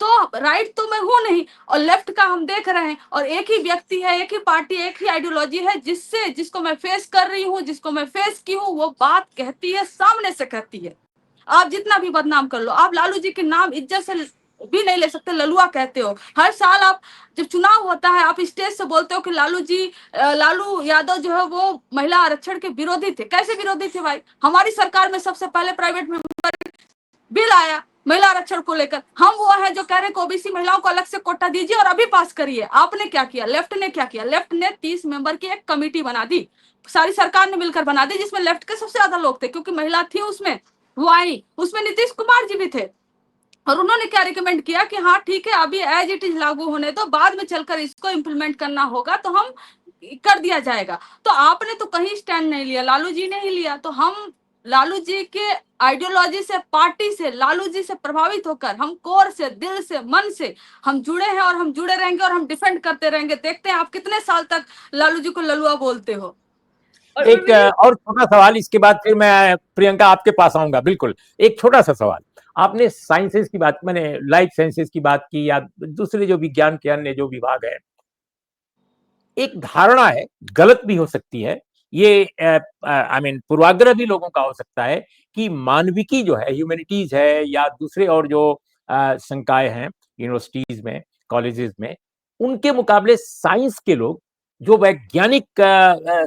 तो राइट तो मैं हूं नहीं, और लेफ्ट का हम देख रहे हैं, और एक ही व्यक्ति है, एक ही पार्टी, एक ही आइडियोलॉजी है, जिसको मैं फेस कर रही हूँ, जिसको मैं फेस की हूँ, वो बात कहती है, सामने से कहती है। आप जितना भी बदनाम कर लो, आप लालू जी के नाम इज्जत से भी नहीं ले सकते, ललुआ कहते हो। हर साल आप जब चुनाव होता है, आप स्टेज से बोलते हो कि लालू यादव जो है वो महिला आरक्षण के विरोधी थे। कैसे विरोधी थे भाई? हमारी सरकार में सबसे पहले प्राइवेट मेंबर बिल आया महिला आरक्षण को लेकर, हम वो है जो कह रहे हैं ओबीसी महिलाओं को अलग से कोटा दीजिए और अभी पास करिए। आपने क्या किया? लेफ्ट ने क्या किया? लेफ्ट ने 30 मेंबर की एक कमेटी बना दी, सारी सरकार ने मिलकर बना दी, जिसमें लेफ्ट के सबसे ज्यादा लोग थे, क्योंकि महिला थी उसमें, वो आई, उसमें नीतीश कुमार जी भी थे। और उन्होंने क्या रिकमेंड किया कि हाँ ठीक है, अभी एज इट इज लागू होने दो, बाद में चलकर इसको इम्प्लीमेंट करना होगा तो हम कर दिया जाएगा। तो आपने तो कहीं स्टैंड नहीं लिया, लालू जी ने ही लिया। तो हम लालू जी के आइडियोलॉजी से, पार्टी से, लालू जी से प्रभावित होकर हम कोर से, दिल से, मन से हम जुड़े हैं और हम जुड़े रहेंगे और हम डिफेंड करते रहेंगे। देखते हैं आप कितने साल तक लालू जी को ललुआ बोलते हो। एक और छोटा सवाल, इसके बाद फिर मैं प्रियंका आपके पास आऊंगा। बिल्कुल, एक छोटा सा सवाल। आपने साइंसेस की बात, मैंने लाइफ साइंसेस की बात की, या दूसरे जो विज्ञान के अन्य जो विभाग है, एक धारणा है, गलत भी हो सकती है, ये आई मीन पूर्वाग्रह भी लोगों का हो सकता है कि मानविकी जो है, ह्यूमैनिटीज है, या दूसरे और जो संकाय हैं यूनिवर्सिटीज में, कॉलेजेस में, उनके मुकाबले साइंस के लोग जो वैज्ञानिक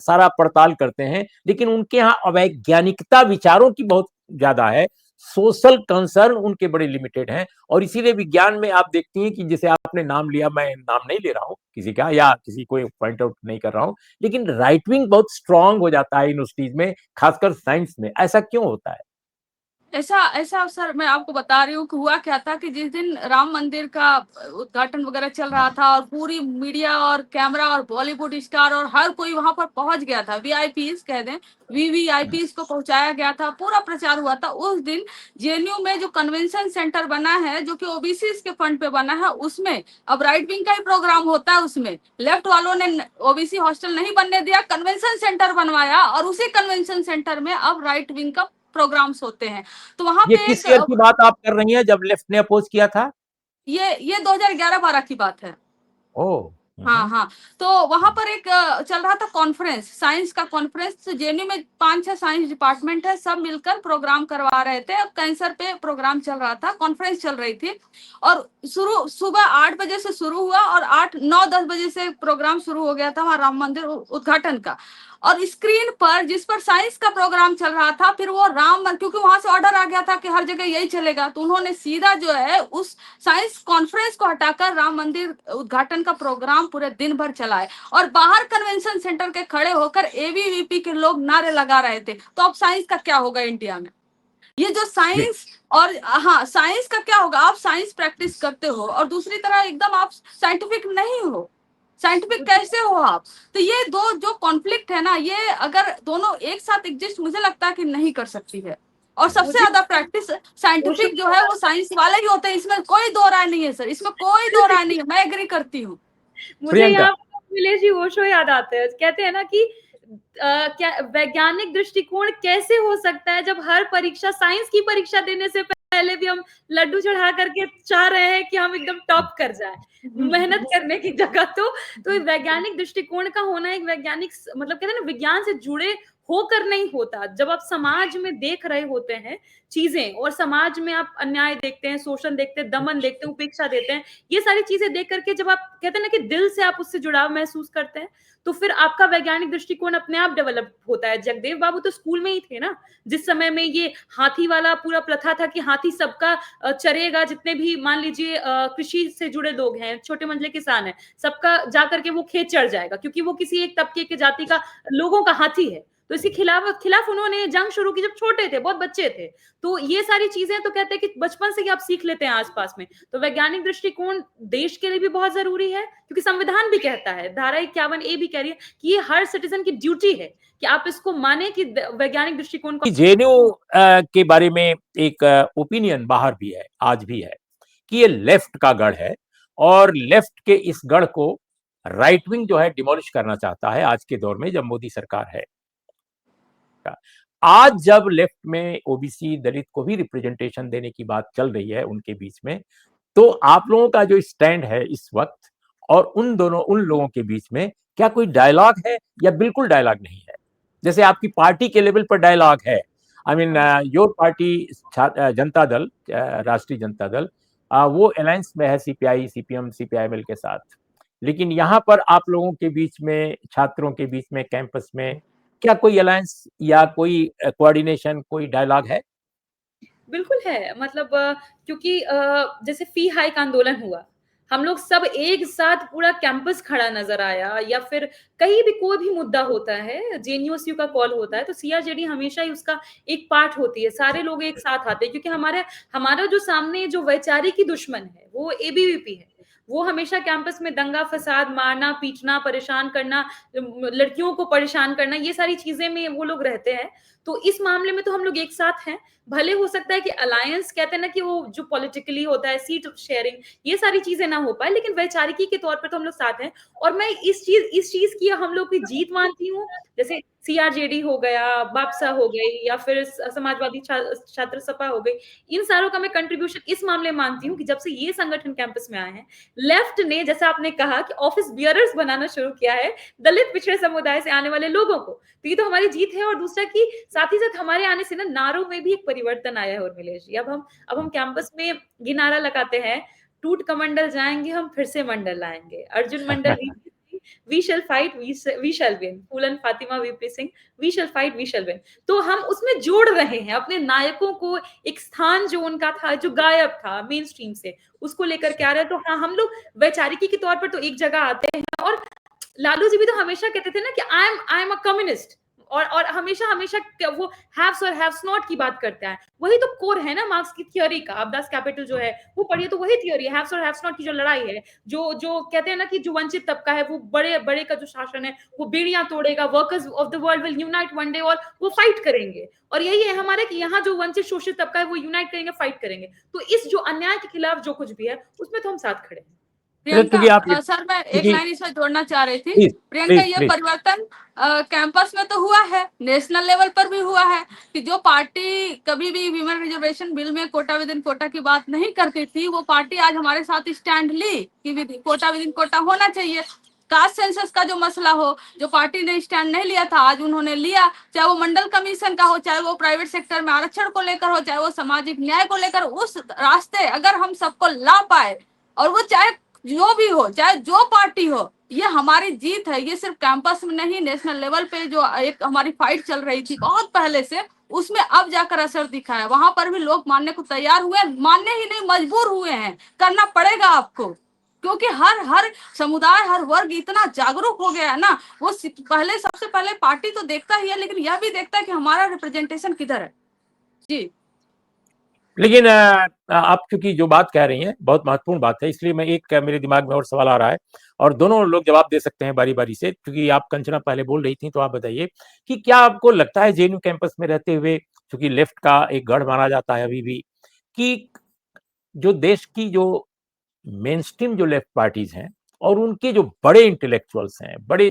सारा पड़ताल करते हैं, लेकिन उनके यहाँ अवैज्ञानिकता विचारों की बहुत ज्यादा है, सोशल कंसर्न उनके बड़े लिमिटेड हैं। और इसीलिए विज्ञान में आप देखती हैं कि जैसे आपने नाम लिया, मैं नाम नहीं ले रहा हूं किसी का, या किसी को पॉइंट आउट नहीं कर रहा हूं, लेकिन राइट विंग बहुत स्ट्रांग हो जाता है यूनिवर्सिटीज में, खासकर साइंस में। ऐसा क्यों होता है? ऐसा ऐसा सर, मैं आपको बता रही हूँ कि हुआ क्या था कि जिस दिन राम मंदिर का उद्घाटन वगैरह चल रहा था और पूरी मीडिया और कैमरा और बॉलीवुड स्टार और हर कोई वहां पर पहुंच गया था, वीआईपीज कह दें, वीवीआईपीज को पहुंचाया गया था, पूरा प्रचार हुआ था। उस दिन जेएनयू में जो कन्वेंशन सेंटर बना है, जो कि ओबीसी के फंड पे बना है, उसमें अब राइट विंग का ही प्रोग्राम होता है। उसमें लेफ्ट वालों ने ओबीसी हॉस्टल नहीं बनने दिया, कन्वेंशन सेंटर बनवाया, और उसी कन्वेंशन सेंटर में अब राइट विंग का प्रोग्राम्स होते हैं। तो वहां ये पे किस ईयर की बात आप कर रही हैं, जब लेफ्ट ने अपोज किया था? ये 2011-12 की बात है। ओह। हाँ हाँ। तो वहां पर एक चल रहा था कॉन्फ्रेंस, साइंस का कॉन्फ्रेंस। जेएनयू में 5-6 साइंस डिपार्टमेंट है, सब मिलकर प्रोग्राम करवा रहे थे। अब कैंसर पे प्रोग्राम चल रहा था, कॉन्फ्रेंस चल रही थी, और शुरू सुबह 8 बजे से शुरू हुआ और 8-9-10 बजे से प्रोग्राम शुरू हो गया था वहां राम मंदिर उद्घाटन का। और स्क्रीन पर जिस पर साइंस का प्रोग्राम चल रहा था, फिर वो क्योंकि वहां से ऑर्डर आ गया था कि हर जगह यही चलेगा, तो उन्होंने सीधा जो है उस साइंस कॉन्फ्रेंस को हटाकर राम मंदिर उद्घाटन का प्रोग्राम पूरे दिन भर चलाए, और बाहर कन्वेंशन सेंटर के खड़े होकर एबीवीपी के लोग नारे लगा रहे थे। तो अब साइंस का क्या होगा इंडिया में? ये जो साइंस, और हाँ, साइंस का क्या होगा? आप साइंस प्रैक्टिस करते हो और दूसरी तरह एकदम आप साइंटिफिक नहीं हो। साइंटिफिक कैसे हो आप? तो ये दो जो कॉन्फ्लिक्ट है ना, ये अगर दोनों एक साथ एग्जिस्ट, मुझे लगता है कि नहीं कर सकती है। और सबसे ज्यादा प्रैक्टिस साइंटिफिक जो है वो साइंस वाले ही होते हैं, इसमें कोई दो राय नहीं है सर, इसमें कोई दो राय नहीं है, मैं एग्री करती हूँ। मुझे यहाँ मिलेश जी ओशो याद आते हैं, कहते हैं ना कि क्या वैज्ञानिक दृष्टिकोण कैसे हो सकता है जब हर परीक्षा, साइंस की परीक्षा देने से पहले भी हम लड्डू चढ़ा करके चाह रहे हैं कि हम एकदम टॉप कर जाए मेहनत करने की जगह। तो वैज्ञानिक दृष्टिकोण का होना, एक वैज्ञानिक मतलब कहते हैं ना, विज्ञान से जुड़े होकर नहीं होता। जब आप समाज में देख रहे होते हैं चीजें, और समाज में आप अन्याय देखते हैं, शोषण देखते हैं, दमन देखते हैं, उपेक्षा देते हैं, ये सारी चीजें देख करके जब आप कहते हैं ना कि दिल से आप उससे जुड़ाव महसूस करते हैं, तो फिर आपका वैज्ञानिक दृष्टिकोण अपने आप डेवलप होता है। जगदेव बाबू तो स्कूल में ही थे ना, जिस समय में ये हाथी वाला पूरा प्रथा था कि हाथी सबका चरेगा, जितने भी मान लीजिए कृषि से जुड़े लोग हैं, छोटे मंझले किसान है, सबका जाकर के वो खेत चढ़ जाएगा, क्योंकि वो किसी एक तबके के जाति का लोगों का हाथी है। तो इसके खिलाफ उन्होंने जंग शुरू की जब छोटे थे, बहुत बच्चे थे। तो ये सारी चीजें तो कहते हैं कि बचपन से ही आप सीख लेते हैं आसपास में। तो वैज्ञानिक दृष्टिकोण देश के लिए भी बहुत जरूरी है, क्योंकि संविधान भी कहता है, धारा 51A भी कह रही है कि ये हर सिटीजन की ड्यूटी है कि आप इसको माने कि वैज्ञानिक दृष्टिकोण को। जेएनयू के बारे में एक ओपिनियन बाहर भी है, आज भी है, कि ये लेफ्ट का गढ़ है, और लेफ्ट के इस गढ़ को राइट विंग जो है डिमोलिश करना चाहता है आज के दौर में, जब मोदी सरकार है। आज जब लेफ्ट में ओबीसी, दलित को भी रिप्रेजेंटेशन देने की बात चल रही है उनके बीच में, तो आप लोगों का जो स्टैंड है इस वक्त, और उन लोगों के बीच में क्या कोई डायलॉग है, या बिल्कुल डायलॉग नहीं है? जैसे आपकी पार्टी के लेवल पर डायलॉग है, I mean your party, Janata Dal, राष्ट्रीय जनता दल, वो अलायंस में है सीपीआई, सीपीएम, सीपीआईएमएल के साथ, लेकिन यहाँ पर आप लोगों के बीच में, छात्रों के बीच में, कैंपस में क्या कोई अलायंस या कोई कोऑर्डिनेशन, कोई डायलॉग है? बिल्कुल है, मतलब क्योंकि जैसे फी हाइक आंदोलन हुआ, हम लोग सब एक साथ पूरा कैंपस खड़ा नजर आया, या फिर कहीं भी कोई भी मुद्दा होता है, जेएनयूएसयू का कॉल होता है, तो सीआरजेडी हमेशा ही उसका एक पार्ट होती है, सारे लोग एक साथ आते हैं, क्योंकि हमारा जो सामने जो वैचारिक दुश्मन है वो एबीवीपी है। वो हमेशा कैंपस में दंगा फसाद, मारना पीटना, परेशान करना, लड़कियों को परेशान करना, ये सारी चीजें में वो लोग रहते हैं। तो इस मामले में तो हम लोग एक साथ हैं। भले हो सकता है कि अलायंस, कहते हैं ना कि वो जो पॉलिटिकली होता है, सीट शेयरिंग, ये सारी चीजें ना हो पाए, लेकिन वैचारिकी के तौर पर तो हम लोग साथ हैं। और मैं इस चीज की हम लोग की जीत मानती हूँ। जैसे सीआरजेडी हो गया, बापसा हो गई, या फिर समाजवादी छात्र सपा हो गई, इन सारों का मैं कंट्रीब्यूशन इस मामले में मानती हूँ कि जब से ये संगठन कैंपस में आए हैं, लेफ्ट ने, जैसा आपने कहा कि ऑफिस बियरर्स बनाना शुरू किया है दलित पिछड़े समुदाय से आने वाले लोगों को, तो ये तो हमारी जीत है। और दूसरा कि साथ ही साथ हमारे आने से ना नारों में भी एक परिवर्तन आया है उर्मिलेश जी। अब हम कैंपस में ये नारा लगाते हैं, टूट कमंडल जाएंगे हम, फिर से मंडल लाएंगे, Arjun Mandal we shall fight, we shall win, Phoolan Fatima VP Singh, we shall fight, we shall win. तो हम उसमें जोड़ रहे हैं अपने नायकों को, एक स्थान जो उनका था, जो गायब था मेन स्ट्रीम से, उसको लेकर के आ रहे हैं। तो हाँ, हम लोग वैचारिकी के तौर पर तो एक जगह आते हैं। और लालू जी भी तो हमेशा कहते थे ना कि आई एम अ कम्युनिस्ट, और हमेशा हमेशा वो हैव्स और हैव्स नॉट की बात करते हैं। वही तो कोर है ना मार्क्स की थ्योरी का। अब 10 कैपिटल जो है वो पढ़िए, तो वही थ्योरी है, हैव्स और हैव्स नॉट की जो लड़ाई है, जो कहते हैं ना कि जो वंचित तबका है, वो बड़े बड़े का जो शासन है वो बेड़ियां तोड़ेगा, workers of the world will unite one day, और वो फाइट करेंगे। और यही है हमारे कि यहाँ जो वंचित शोषित तबका है वो यूनाइट करेंगे, फाइट करेंगे। तो इस जो अन्याय के खिलाफ जो कुछ भी है उसमें तो हम साथ खड़े हैं। प्रियंका सर, मैं एक लाइन इसमें जोड़ना चाह रही थी। प्रियंका, ये परिवर्तन कैंपस में तो हुआ है, नेशनल लेवल पर भी हुआ है कि जो पार्टी कभी भी विमेन रिजर्वेशन बिल में कोटा विद इन कोटा की बात नहीं करती थी, वो पार्टी आज हमारे साथ स्टैंड ली कि कोटा विद इन कोटा होना चाहिए। कास्ट सेंसस का जो मसला हो, जो पार्टी ने स्टैंड नहीं लिया था, आज उन्होंने लिया। चाहे वो मंडल कमीशन का हो, चाहे वो प्राइवेट सेक्टर में आरक्षण को लेकर हो, चाहे वो सामाजिक न्याय को लेकर, उस रास्ते अगर हम सबको ला पाए, और वो चाहे जो भी हो, चाहे जो पार्टी हो, ये हमारी जीत है। ये सिर्फ कैंपस में नहीं, नेशनल लेवल पे जो एक हमारी फाइट चल रही थी बहुत पहले से, उसमें अब जाकर असर दिखा है। वहां पर भी लोग मानने को तैयार हुए, मानने ही नहीं मजबूर हुए हैं। करना पड़ेगा आपको, क्योंकि हर समुदाय, हर वर्ग इतना जागरूक हो गया है ना। वो पहले, सबसे पहले पार्टी तो देखता ही है, लेकिन यह भी देखता है कि हमारा रिप्रेजेंटेशन किधर है। जी, लेकिन आप चूंकि जो बात कह रही हैं बहुत महत्वपूर्ण बात है, इसलिए मैं एक मेरे दिमाग में और सवाल आ रहा है, और दोनों लोग जवाब दे सकते हैं बारी बारी से। क्योंकि आप कंचना पहले बोल रही थी, तो आप बताइए कि क्या आपको लगता है जेएनयू कैंपस में रहते हुए, क्योंकि लेफ्ट का एक गढ़ माना जाता है अभी भी, कि जो देश की जो मेन स्ट्रीम जो लेफ्ट पार्टीज हैं और उनके जो बड़े इंटेलेक्चुअल्स हैं, बड़े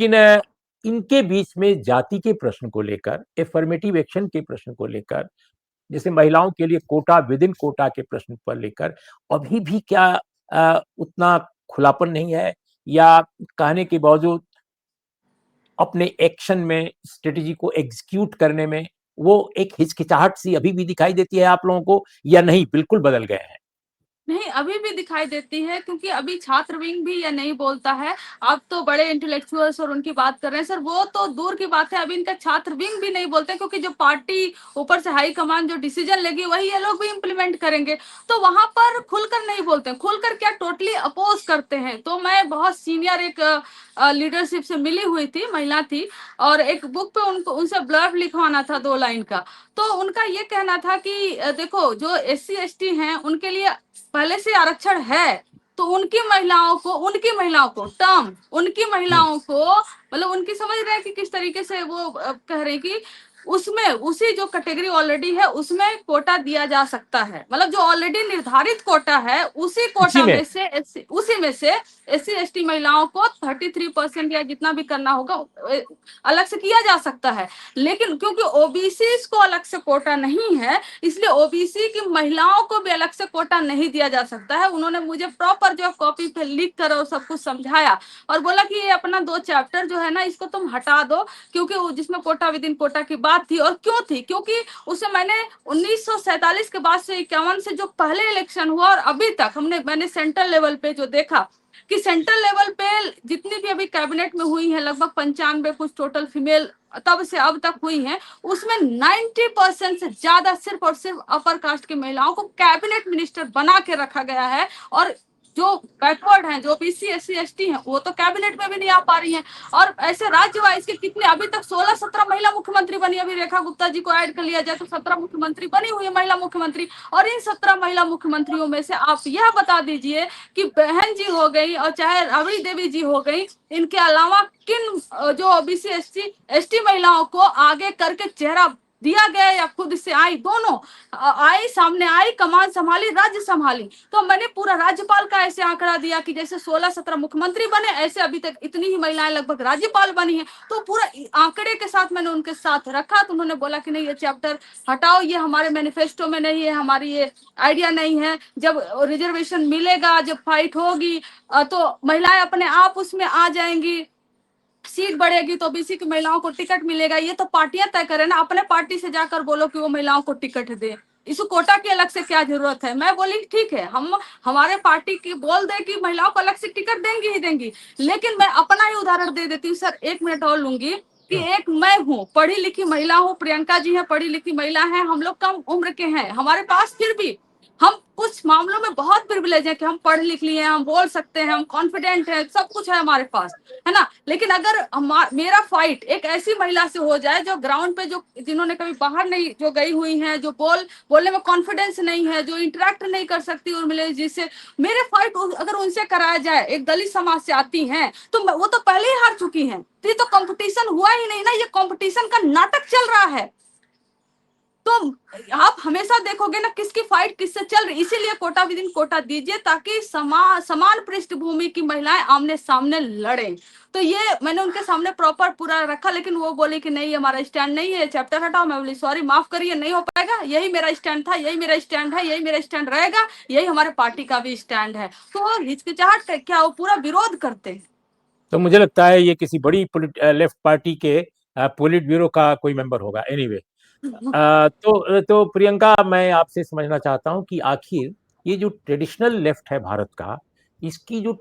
इनके बीच में जाति के प्रश्न को लेकर, एफर्मेटिव एक्शन के प्रश्न को लेकर, जैसे महिलाओं के लिए कोटा विद इन कोटा के प्रश्न पर लेकर अभी भी क्या उतना खुलापन नहीं है, या कहने के बावजूद अपने एक्शन में, स्ट्रेटेजी को एग्जीक्यूट करने में वो एक हिचकिचाहट सी अभी भी दिखाई देती है आप लोगों को, या नहीं बिल्कुल बदल गए हैं? नहीं, अभी भी दिखाई देती है, क्योंकि अभी छात्र विंग भी यह नहीं बोलता है। आप तो बड़े इंटेलेक्चुअल्स और उनकी बात कर रहे हैं सर, वो तो दूर की बात है, अभी इनका छात्र विंग भी नहीं बोलते, क्योंकि जो पार्टी ऊपर से हाई कमान जो डिसीजन लेगी वही ये लोग भी इम्प्लीमेंट करेंगे। तो वहां पर खुलकर नहीं बोलते हैं, खुलकर क्या टोटली अपोज करते हैं। तो मैं बहुत सीनियर एक लीडरशिप से मिली हुई थी, महिला थी, और एक बुक पे उनको उनसे ब्लर्ब लिखवाना था 2 लाइन का। तो उनका ये कहना था कि देखो, जो SC ST हैं उनके लिए पहले से आरक्षण है, तो उनकी महिलाओं को टर्म, उनकी महिलाओं को, मतलब उनकी, समझ रहे हैं कि किस तरीके से वो कह रहे हैं कि उसमें उसी जो कैटेगरी ऑलरेडी है उसमें कोटा दिया जा सकता है। मतलब जो ऑलरेडी निर्धारित कोटा है उसी कोटा में से उसी में से SC ST महिलाओं को 33% या जितना भी करना होगा अलग से किया जा सकता है। लेकिन क्योंकि ओबीसी को अलग से कोटा नहीं है, इसलिए ओबीसी की महिलाओं को भी अलग से कोटा नहीं दिया जा सकता है। उन्होंने मुझे प्रॉपर जो कॉपी पे लिख कर और सब कुछ समझाया, और बोला कि ये अपना 2 चैप्टर जो है ना, इसको तुम हटा दो, क्योंकि जिसमें कोटा विद इन कोटा की बात थी। और क्यों थी? क्योंकि उससे मैंने 1947 के बाद से 51 से जो पहले इलेक्शन हुआ और अभी तक मैंने सेंट्रल लेवल पे जो देखा कि सेंट्रल लेवल पे जितनी भी अभी कैबिनेट में हुई है, लगभग 95 कुछ टोटल फीमेल तब से अब तक हुई हैं, उसमें 90% से ज्यादा सिर्फ और सिर्फ अपर कास्ट की महिलाओं को कैबिनेट मिनिस्टर बना के रखा गया है। और जो बैकवर्ड हैं, जो बीसी एससी एसटी हैं, वो तो कैबिनेट में भी नहीं आ पा रही हैं। और ऐसे राज्य वाइज के कितने, अभी तक 16-17 महिला मुख्यमंत्री बनी, अभी रेखा गुप्ता जी को ऐड कर लिया जाए तो 17 मुख्यमंत्री बनी हुई है महिला मुख्यमंत्री। और इन 17 महिला मुख्यमंत्रियों में से आप यह बता दीजिए कि बहन जी हो गई और चाहे राबड़ी देवी जी हो गई, इनके अलावा किन जो ओबीसी एससी एसटी महिलाओं को आगे करके चेहरा दिया गया या खुद से आई, दोनों आई, सामने आई, कमान संभाली, राज्य संभाली। तो मैंने पूरा राज्यपाल का ऐसे आंकड़ा दिया कि जैसे 16-17 मुख्यमंत्री बने, ऐसे अभी तक इतनी ही महिलाएं लगभग राज्यपाल बनी हैं। तो पूरा आंकड़े के साथ मैंने उनके साथ रखा, तो उन्होंने बोला कि नहीं, ये चैप्टर हटाओ, ये हमारे मैनिफेस्टो में नहीं है, हमारी ये आइडिया नहीं है। जब रिजर्वेशन मिलेगा, जब फाइट होगी तो महिलाएं अपने आप उसमें आ जाएंगी, सीट बढ़ेगी तो ओबीसी की महिलाओं को टिकट मिलेगा। ये तो पार्टियां तय करें ना, अपने पार्टी से जाकर बोलो कि वो महिलाओं को टिकट दे, इसको कोटा की अलग से क्या जरूरत है। मैं बोली ठीक है, हम हमारे पार्टी की बोल दे कि महिलाओं को अलग से टिकट देंगी ही देंगी। लेकिन मैं अपना ही उदाहरण दे देती हूँ सर, 1 मिनट और लूंगी कि एक मैं हूँ, पढ़ी लिखी महिला हूँ, प्रियंका जी है, पढ़ी लिखी महिला है, हम लोग कम उम्र के हैं, हमारे पास फिर भी हम कुछ मामलों में बहुत प्रिविलेज है कि हम पढ़ लिख लिए हैं, हम बोल सकते हैं, हम कॉन्फिडेंट हैं, सब कुछ है हमारे पास, है ना। लेकिन अगर मेरा फाइट एक ऐसी महिला से हो जाए जो ग्राउंड पे, जो जिन्होंने कभी बाहर नहीं, जो गई हुई हैं, जो बोलने में कॉन्फिडेंस नहीं है, जो इंटरेक्ट नहीं कर सकती उर्मिला जी से, मेरे फाइट अगर उनसे कराया जाए, एक दलित समाज से आती हैं, तो वो तो पहले ही हार चुकी हैं। तो ये तो कंपटीशन हुआ ही नहीं ना, ये कंपटीशन का नाटक चल रहा है। तो आप हमेशा देखोगे ना किसकी फाइट किससे चल रही। इसीलिए कोटा विद इन कोटा दीजिए, ताकि समान पृष्ठभूमि की महिलाएं आमने सामने लड़ें। तो ये मैंने उनके सामने प्रॉपर पूरा रखा, लेकिन वो बोले कि नहीं, हमारा स्टैंड नहीं है, चैप्टर हटाओ। मैं बोली सॉरी, माफ करिए, नहीं हो पाएगा, यही मेरा स्टैंड था, यही मेरा स्टैंड है, यही मेरा स्टैंड रहेगा, यही हमारे पार्टी का भी स्टैंड है। तो हिचकिचाहट क्या, वो पूरा विरोध करते हैं। तो मुझे लगता है ये किसी बड़ी लेफ्ट पार्टी के पोलिट ब्यूरो का कोई मेंबर होगा। एनीवे तो प्रियंका, मैं आपसे समझना चाहता हूं कि आखिर ये जो ट्रेडिशनल लेफ्ट है भारत का, इसकी जो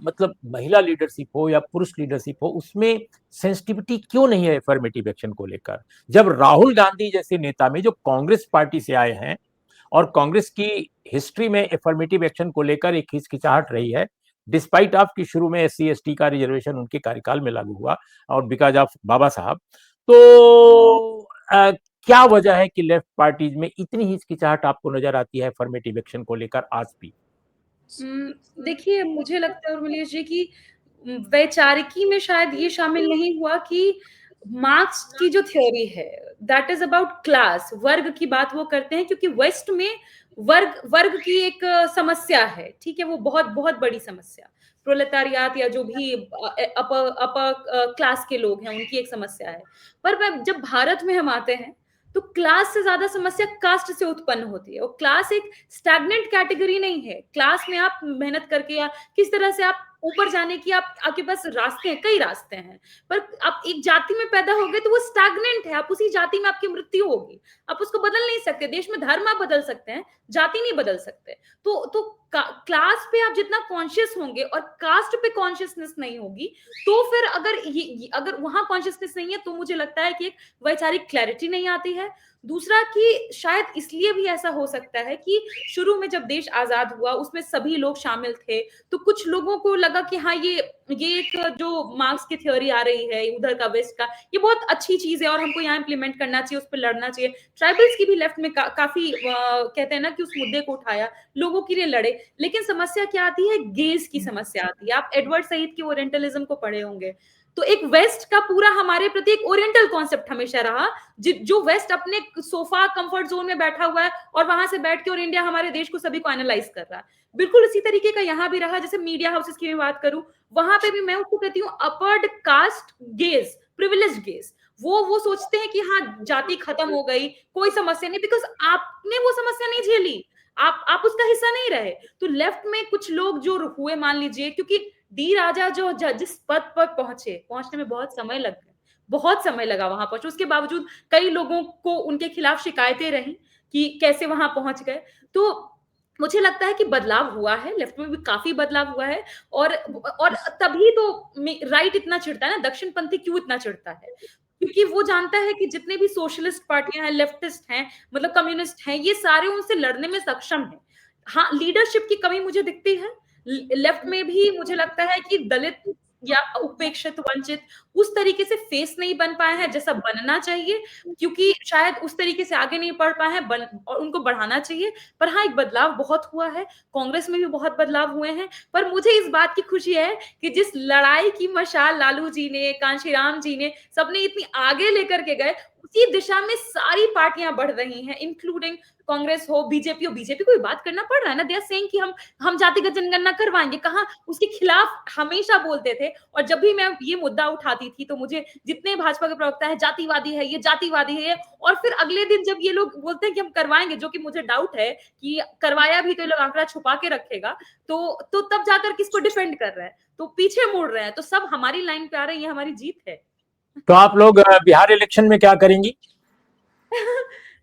मतलब महिला लीडरशिप हो या पुरुष लीडरशिप हो, उसमें सेंसिटिविटी क्यों नहीं है एफर्मेटिव एक्शन को लेकर। जब राहुल गांधी जैसे नेता में, जो कांग्रेस पार्टी से आए हैं, और कांग्रेस की हिस्ट्री में एफर्मेटिव एक्शन को लेकर एक हिचकिचाहट रही है, डिस्पाइट ऑफ कि शुरू में एससी एसटी का रिजर्वेशन उनके कार्यकाल में लागू हुआ और बिकॉज ऑफ बाबा साहब। तो क्या वजह है कि लेफ्ट पार्टीज में इतनी हिचकिचाहट आपको नजर आती है एफर्मेटिव एक्शन को लेकर आज भी? देखिए, मुझे लगता है उर्मिलेश जी कि वैचारिकी में शायद ये शामिल नहीं हुआ कि मार्क्स की जो थ्योरी है, दैट इज अबाउट क्लास, वर्ग की बात वो करते हैं, क्योंकि वेस्ट में वर्ग की एक समस्या है, ठीक है, वो बहुत बहुत बड़ी समस्या, प्रोलेतारियात या जो भी अपर क्लास के लोग हैं, उनकी एक समस्या है। पर जब भारत में हम आते हैं, तो क्लास से ज्यादा समस्या कास्ट से उत्पन्न होती है, और क्लास एक स्टैग्नेंट कैटेगरी नहीं है। क्लास में आप मेहनत करके या किस तरह से आप ऊपर जाने की आपके पास रास्ते हैं, कई रास्ते हैं, पर आप एक जाति में पैदा हो गए तो वो स्टैग्नेंट है, आप उसी जाति में आपकी मृत्यु होगी, आप उसको बदल नहीं सकते। देश में धर्म आप बदल सकते हैं, जाति नहीं बदल सकते। तो क्लास पे आप जितना कॉन्शियस होंगे और कास्ट पे कॉन्शियसनेस नहीं होगी, तो फिर अगर वहां कॉन्शियसनेस नहीं है, तो मुझे लगता है कि एक वैचारिक क्लैरिटी नहीं आती है। दूसरा कि शायद इसलिए भी ऐसा हो सकता है कि शुरू में जब देश आजाद हुआ, उसमें सभी लोग शामिल थे, तो कुछ लोगों को लगा कि हाँ, ये एक जो मार्क्स की थ्योरी आ रही है उधर का, वेस्ट का, ये बहुत अच्छी चीज है और हमको यहाँ इंप्लीमेंट करना चाहिए, उस पर लड़ना चाहिए। ट्राइबल्स की भी लेफ्ट में काफी कहते हैं ना कि उस मुद्दे को उठाया, लोगों के लिए लड़े। लेकिन समस्या क्या आती है? गेज की समस्या आती है। आप एडवर्ड सईद की ओरिएंटलिज्म को पढ़े होंगे, तो एक वेस्ट का पूरा हमारे प्रति एक ओरिएंटल कॉन्सेप्ट हमेशा रहा, जो वेस्ट अपने सोफा कंफर्ट जोन में बैठा हुआ है और वहां से बैठ के, और इंडिया हमारे देश को सभी को एनालाइज कर रहा है। बिल्कुल इसी तरीके का यहाँ भी रहा। जैसे मीडिया हाउसेस की मैं बात करूं, वहां पे भी मैं उसको कहती हूँ अपर्ड कास्ट गेज, प्रिविलेज गेज। वो सोचते हैं कि हाँ, जाति खत्म हो गई, कोई समस्या नहीं, बिकॉज आपने वो समस्या नहीं झेली, आप उसका हिस्सा नहीं रहे। तो लेफ्ट में कुछ लोग जो हुए, मान लीजिए, क्योंकि डी राजा जो जिस पद पर पहुंचने में बहुत समय लग गया, बहुत समय लगा वहां पहुंचे, उसके बावजूद कई लोगों को उनके खिलाफ शिकायतें रही कि कैसे वहां पहुंच गए। तो मुझे लगता है कि बदलाव हुआ है, लेफ्ट में भी काफी बदलाव हुआ है, और तभी तो राइट इतना चिढ़ता है ना, दक्षिण पंथी क्यों इतना चिढ़ता है? क्योंकि वो जानता है कि जितने भी सोशलिस्ट पार्टियां हैं, लेफ्टिस्ट हैं, मतलब कम्युनिस्ट हैं, ये सारे उनसे लड़ने में सक्षम हैं। हाँ, लीडरशिप की कमी मुझे दिखती है। लेफ्ट में भी मुझे लगता है कि दलित या उपेक्षित, वंचित उस तरीके से फेस नहीं बन पाए हैं जैसा बनना चाहिए, क्योंकि शायद उस तरीके से आगे नहीं बढ़ पाए हैं, और उनको बढ़ाना चाहिए। पर हाँ, एक बदलाव बहुत हुआ है, कांग्रेस में भी बहुत बदलाव हुए हैं। पर मुझे इस बात की खुशी है कि जिस लड़ाई की मशाल लालू जी ने, कांशीराम जी ने, सबने इतनी आगे लेकर के गए, उसी दिशा में सारी पार्टियां बढ़ रही हैं, इंक्लूडिंग कांग्रेस हो, बीजेपी हो। बीजेपी को भी बात करना पड़ रहा है ना, दे आर सेइंग कि हम जातिगत जनगणना करवाएंगे। कहाँ उसके खिलाफ हमेशा बोलते थे, और जब भी मैं ये मुद्दा उठाती थी तो मुझे जितने भाजपा के प्रवक्ता है, जातिवादी है ये, जातिवादी है ये, और फिर अगले दिन जब ये लोग बोलते हैं कि हम करवाएंगे, जो कि मुझे डाउट है कि करवाया भी तो ये लोग आंकड़ा छुपा के रखेगा, तो तब जाकर किसको डिफेंड कर रहे हैं, तो पीछे मुड़ रहे हैं। तो सब हमारी लाइन पे आ रहे हैं, ये हमारी जीत है। तो आप लोग बिहार इलेक्शन में क्या करेंगी?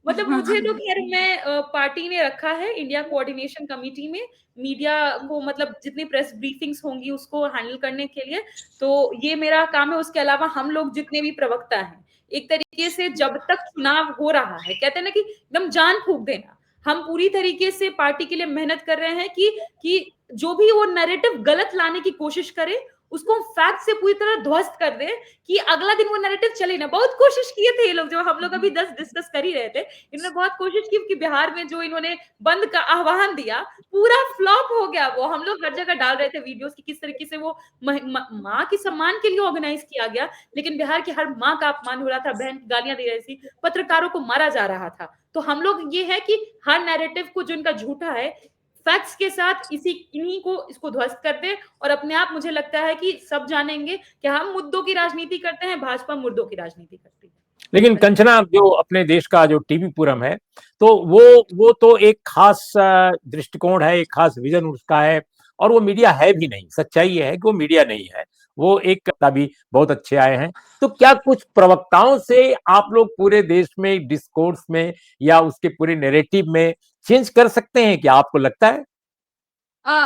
मतलब मुझे तो खैर, मैं पार्टी ने रखा है इंडिया कोऑर्डिनेशन कमेटी में, मीडिया को मतलब जितनी प्रेस ब्रीफिंग्स होंगी उसको हैंडल करने के लिए, तो ये मेरा काम है। उसके अलावा हम लोग जितने भी प्रवक्ता हैं, एक तरीके से जब तक चुनाव हो रहा है, कहते हैं ना कि एकदम जान फूंक देना, हम पूरी तरीके से पार्टी के लिए मेहनत कर रहे हैं कि जो भी वो नैरेटिव गलत लाने की कोशिश करे, उसको फैक्ट से पूरी तरह ध्वस्त कर दे, कि अगला दिन वो नैरेटिव चले ना। बहुत कोशिश किए थे ये लोग, जो हम लोग अभी 10 डिस्कस कर ही रहे थे, इन्होंने बहुत कोशिश की कि बिहार में जो इन्होंने बंद का आह्वान दिया, पूरा फ्लॉप हो गया। वो हम लोग हर जगह डाल रहे थे वीडियोस की किस तरीके से वो माँ की सम्मान के लिए ऑर्गेनाइज किया गया, लेकिन बिहार की हर माँ का अपमान हो रहा था, बहन गालियां दे रही थी, पत्रकारों को मारा जा रहा था। तो हम लोग ये है कि हर नैरेटिव को जो इनका झूठा है, फैक्ट्स के साथ इन्हीं को इसको ध्वस्त कर दे, और अपने आप मुझे लगता है कि सब जानेंगे कि हम मुद्दों की राजनीति करते हैं, भाजपा मुद्दों की राजनीति करती है। लेकिन कंचना, जो अपने देश का जो टीवी पूरम है, तो वो तो एक खास दृष्टिकोण है, एक खास विजन उसका है, और वो मीडिया है भी नहीं। सच्चाई ये है कि वो मीडिया नहीं है। वो एक भी बहुत अच्छे आए हैं। तो क्या कुछ प्रवक्ताओं से आप लोग पूरे देश में डिस्कोर्स में या उसके पूरे नैरेटिव में चेंज कर सकते हैं, क्या आपको लगता है?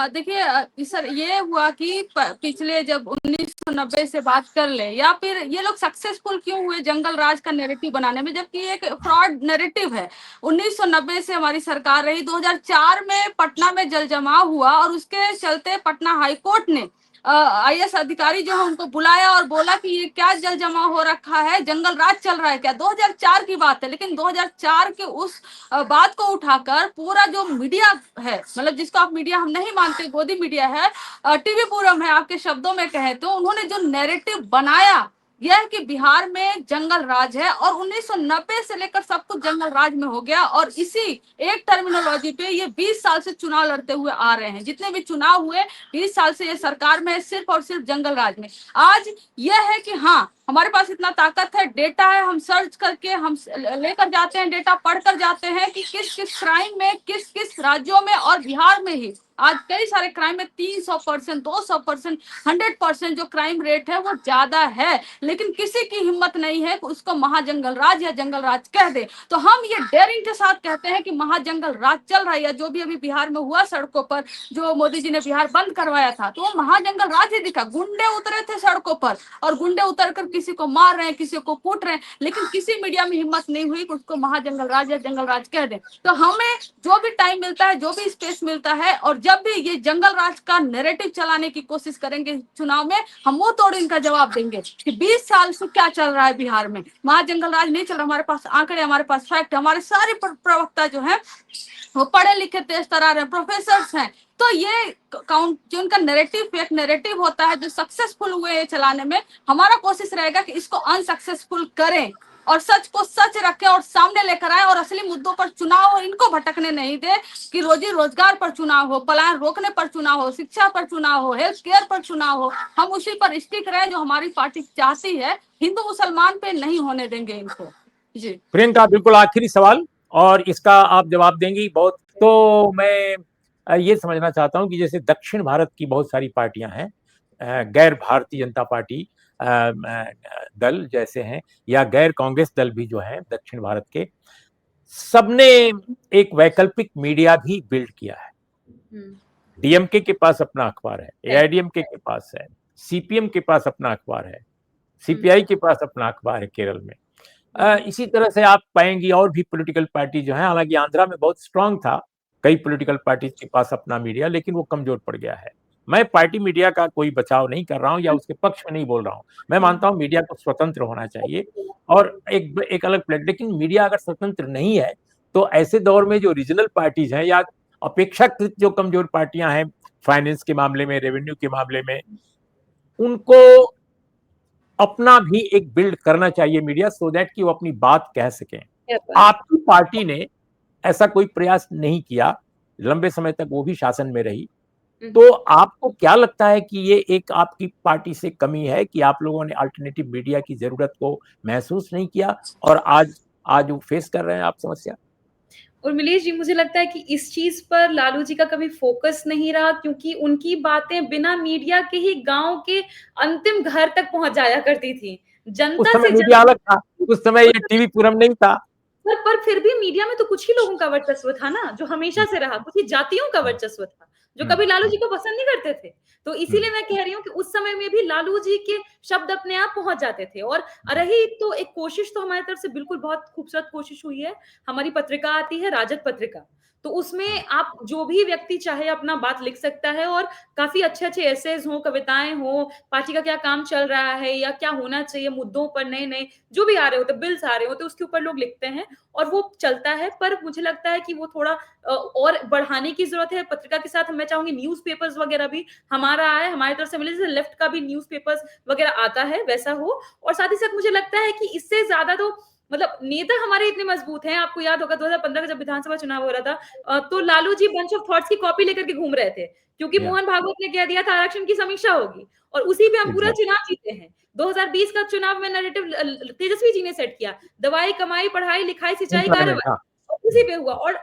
देखिए सर, ये हुआ कि पिछले जब 1990 से बात कर ले, या फिर ये लोग सक्सेसफुल क्यों हुए जंगल राज का नैरेटिव बनाने में, जबकि एक फ्रॉड नैरेटिव है। 1990 से हमारी सरकार रही, 2004 में पटना में जल जमाव हुआ, और उसके चलते पटना हाईकोर्ट ने IAS अधिकारी जो है उनको बुलाया और बोला कि ये क्या जल जमाव हो रखा है, जंगल राज चल रहा है क्या। 2004 की बात है, लेकिन 2004 के उस बात को उठाकर पूरा जो मीडिया है, मतलब जिसको आप मीडिया हम नहीं मानते, गोदी मीडिया है, टीवी पूरम है, आपके शब्दों में कहें तो, उन्होंने जो नैरेटिव बनाया यह है कि बिहार में जंगल राज है, और 1990 से लेकर सब कुछ जंगल राज में हो गया। और इसी एक टर्मिनोलॉजी पे ये 20 साल से चुनाव लड़ते हुए आ रहे हैं। जितने भी चुनाव हुए 20 साल से ये सरकार में है, सिर्फ और सिर्फ जंगल राज में। आज यह है कि हाँ, हमारे पास इतना ताकत है, डेटा है, हम सर्च करके हम लेकर जाते हैं, डेटा पढ़कर जाते हैं कि किस किस क्राइम में, किस किस राज्यों में, और बिहार में ही आज कई सारे क्राइम में 300%, 200%, 100% जो क्राइम रेट है वो ज्यादा है। लेकिन किसी की हिम्मत नहीं है कि उसको महाजंगल राज या जंगल राज कह दे। तो हम ये डेयरिंग के साथ कहते हैं कि महाजंगल राज चल रहा है, या जो भी अभी बिहार में हुआ सड़कों पर, जो मोदी जी ने बिहार बंद करवाया था, तो वो महाजंगल राज ही दिखा। गुंडे उतरे थे सड़कों पर, और गुंडे उतर कर किसी को मार रहे हैं, किसी को कूट रहे हैं, लेकिन किसी मीडिया में हिम्मत नहीं हुई कि उसको महाजंगल राज या जंगल राज कह दे। तो हमें जो भी टाइम मिलता है, जो भी स्पेस मिलता है, और जब भी ये जंगल राज का नैरेटिव चलाने की कोशिश करेंगे चुनाव में, हम वो तोड़ इनका जवाब देंगे कि 20 साल से क्या चल रहा है बिहार में। महाजंगल राज नहीं चल रहा, हमारे पास आंकड़े, हमारे पास फैक्ट, हमारे सारे प्रवक्ता जो है वो पढ़े लिखे तेज तरार हैं, प्रोफेसर्स हैं। तो ये काउंट जो उनका नैरेटिव, फेक नैरेटिव होता है, जो सक्सेसफुल हुए चलाने में, हमारा कोशिश रहेगा कि इसको अनसक्सेसफुल करें, और सच को सच रखें और सामने लेकर आए, और असली मुद्दों पर चुनाव हो, इनको भटकने नहीं दे कि रोजी रोजगार पर चुनाव हो, पलायन रोकने पर चुनाव हो, शिक्षा पर चुनाव हो, हेल्थ केयर पर चुनाव हो। हम उसी पर स्टिक रहे जो हमारी पार्टी चाहती है, हिंदू मुसलमान पे नहीं होने देंगे इनको। जी प्रियंका, बिल्कुल आखिरी सवाल, और इसका आप जवाब देंगी बहुत। तो मैं ये समझना चाहता हूं कि जैसे दक्षिण भारत की बहुत सारी पार्टियां हैं, गैर भारतीय जनता पार्टी दल जैसे हैं, या गैर कांग्रेस दल भी जो है दक्षिण भारत के, सबने एक वैकल्पिक मीडिया भी बिल्ड किया है। डीएमके के पास अपना अखबार है, एआईडीएमके के पास है, सीपीएम के पास अपना अखबार है, सीपीआई के पास अपना अखबार है केरल में। इसी तरह से आप पाएंगी और भी पॉलिटिकल पार्टी जो है, हालांकि आंध्रा में बहुत स्ट्रांग था, कई पॉलिटिकल पार्टीज के पास अपना मीडिया, लेकिन वो कमजोर पड़ गया है। मैं पार्टी मीडिया का कोई बचाव नहीं कर रहा हूँ या उसके पक्ष में नहीं बोल रहा हूँ। मैं मानता हूँ मीडिया को स्वतंत्र होना चाहिए और एक अलग प्लेट, लेकिन मीडिया अगर स्वतंत्र नहीं है तो ऐसे दौर में जो रीजनल पार्टीज हैं या अपेक्षाकृत जो कमजोर पार्टियां हैं फाइनेंस के मामले में, रेवेन्यू के मामले में, उनको अपना भी एक बिल्ड करना चाहिए मीडिया, सो दैट कि वो अपनी बात कह सकें। आपकी पार्टी ने ऐसा कोई प्रयास नहीं किया, लंबे समय तक वो भी शासन में रही। तो आपको क्या लगता है कि ये एक आपकी पार्टी से कमी है कि आप लोगों ने अल्टरनेटिव मीडिया की जरूरत को महसूस नहीं किया और आज वो फेस कर रहे हैं आप समस्या? उर्मिलेश जी, मुझे लगता है कि इस चीज पर लालू जी का कभी फोकस नहीं रहा, क्योंकि उनकी बातें बिना मीडिया के ही गांव के अंतिम घर तक पहुंच जाया करती थी। उस जनता समय से मीडिया अलग था, उस समय ये टीवी पूरम नहीं था। पर फिर भी मीडिया में तो कुछ ही लोगों का वर्चस्व था ना, जो हमेशा से रहा, कुछ ही जातियों का वर्चस्व था, जो कभी लालू जी को पसंद नहीं करते थे। तो इसीलिए मैं कह रही हूँ कि उस समय में भी लालू जी के शब्द अपने आप पहुंच जाते थे। और रही तो एक कोशिश, तो हमारी तरफ से बिल्कुल बहुत खूबसूरत कोशिश हुई है। हमारी पत्रिका आती है राजद पत्रिका, तो उसमें आप जो भी व्यक्ति चाहे अपना बात लिख सकता है, और काफी अच्छे अच्छे एसेज हो, कविताएं हो, पार्टी का क्या काम चल रहा है या क्या होना चाहिए मुद्दों पर, नए नए जो भी आ रहे होते, बिल्स आ रहे होते, उसके ऊपर लोग लिखते हैं और वो चलता है। पर मुझे लगता है कि वो थोड़ा और बढ़ाने की जरूरत है। पत्रिका के साथ मैं चाहूंगी न्यूज़पेपर्स वगैरह भी हमारा आए, हमारी तरफ से मिले, जैसे लेफ्ट का भी न्यूज़पेपर्स वगैरह आता है वैसा हो। और साथ ही साथ मुझे लगता है कि इससे ज्यादा तो मतलब नेता हमारे इतने मजबूत हैं। आपको याद होगा 2015 का जब विधानसभा चुनाव हो रहा था, तो Lalu ji bunch of thoughts की कॉपी लेकर के घूम रहे थे, क्योंकि मोहन भागवत ने कह दिया था आरक्षण की समीक्षा होगी, और उसी पे हम पूरा चुनाव जीते हैं। 2020 का चुनाव में नैरेटिव तेजस्वी जी ने सेट किया, दवाई, कमाई, पढ़ाई, लिखाई, सिंचाई, कार्यवाही, उसी पे हुआ। और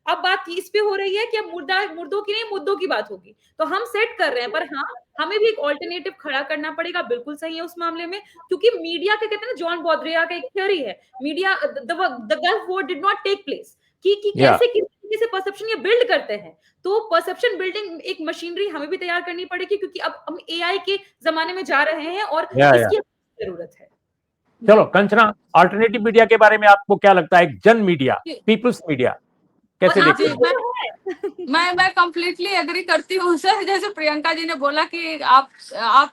अब बात इस पे हो रही है कि अब मुर्दों की नहीं, मुद्दों की बात होगी। तो हम सेट कर रहे हैं, पर हाँ, हमें भी एक ऑल्टरनेटिव खड़ा करना पड़ेगा। बिल्कुल सही है उस मामले में, क्योंकि मीडिया के, कहते हैं ना, जॉन बॉद्रिया का एक थ्योरी है, media the Gulf War did not take place, कि कैसे किस तरीके से परसेप्शन ये बिल्ड करते हैं। तो परसेप्शन बिल्डिंग एक मशीनरी हमें भी तैयार करनी पड़ेगी, क्योंकि अब हम एआई के जमाने में जा रहे हैं और इसकी जरूरत है। चलो कंचना, अल्टरनेटिव मीडिया के बारे में आपको क्या लगता है? एक जन मीडिया, पीपल्स मीडिया कैसे देखते हैं? मैं कंप्लीटली एग्री करती हूँ सर। जैसे प्रियंका जी ने बोला कि आप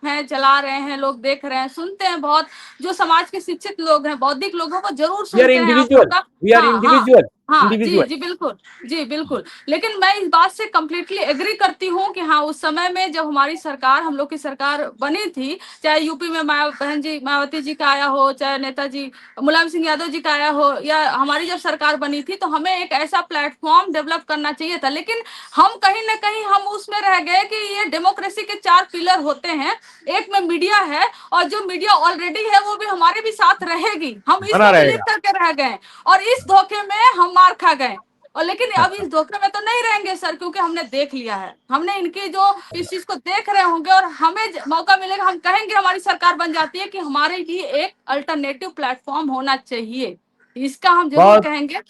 हैं, चला रहे हैं, लोग देख रहे हैं, सुनते हैं, बहुत जो समाज के शिक्षित लोग हैं, बौद्धिक लोगों को जरूर सुनते हैं। हाँ जी बिल्कुल, जी बिल्कुल। लेकिन मैं इस बात से कंप्लीटली एग्री करती हूँ कि हाँ, उस समय में जब हमारी सरकार, हम लोग की सरकार बनी थी, चाहे यूपी में मायावती जी का आया हो, चाहे नेताजी मुलायम सिंह यादव जी का आया हो, या हमारी जब सरकार बनी थी, तो हमें एक ऐसा प्लेटफॉर्म डेवलप करना चाहिए था। लेकिन हम कहीं ना कहीं हम उसमें रह गए कि ये डेमोक्रेसी के 4 पिलर होते हैं, एक में मीडिया है, और जो मीडिया ऑलरेडी है वो भी हमारे भी साथ रहेगी, हम इसमें बिलीव करके रह गए, और इस धोखे में हम मार खा गए। और लेकिन अब इस धोखे में तो नहीं रहेंगे सर, क्योंकि हमने देख लिया है, हमने इनकी जो इस चीज को देख रहे होंगे, और हमें मौका मिलेगा, हम कहेंगे हमारी सरकार बन जाती है कि हमारे लिए एक अल्टरनेटिव प्लेटफॉर्म होना चाहिए, इसका हम जरूर कहेंगे।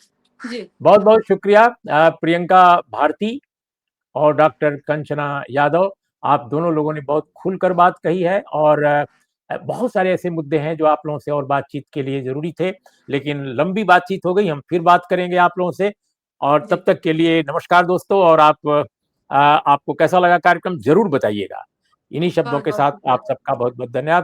जी बहुत बहुत शुक्रिया प्रियंका भारती और डॉक्टर कंचना यादव, आप दोनों लोगों ने बहुत खुलकर बात कही है, और बहुत सारे ऐसे मुद्दे हैं जो आप लोगों से और बातचीत के लिए जरूरी थे, लेकिन लंबी बातचीत हो गई, हम फिर बात करेंगे आप लोगों से। और तब तक के लिए नमस्कार दोस्तों, और आपको कैसा लगा कार्यक्रम जरूर बताइएगा। इन्हीं शब्दों के साथ आप सबका बहुत बहुत धन्यवाद।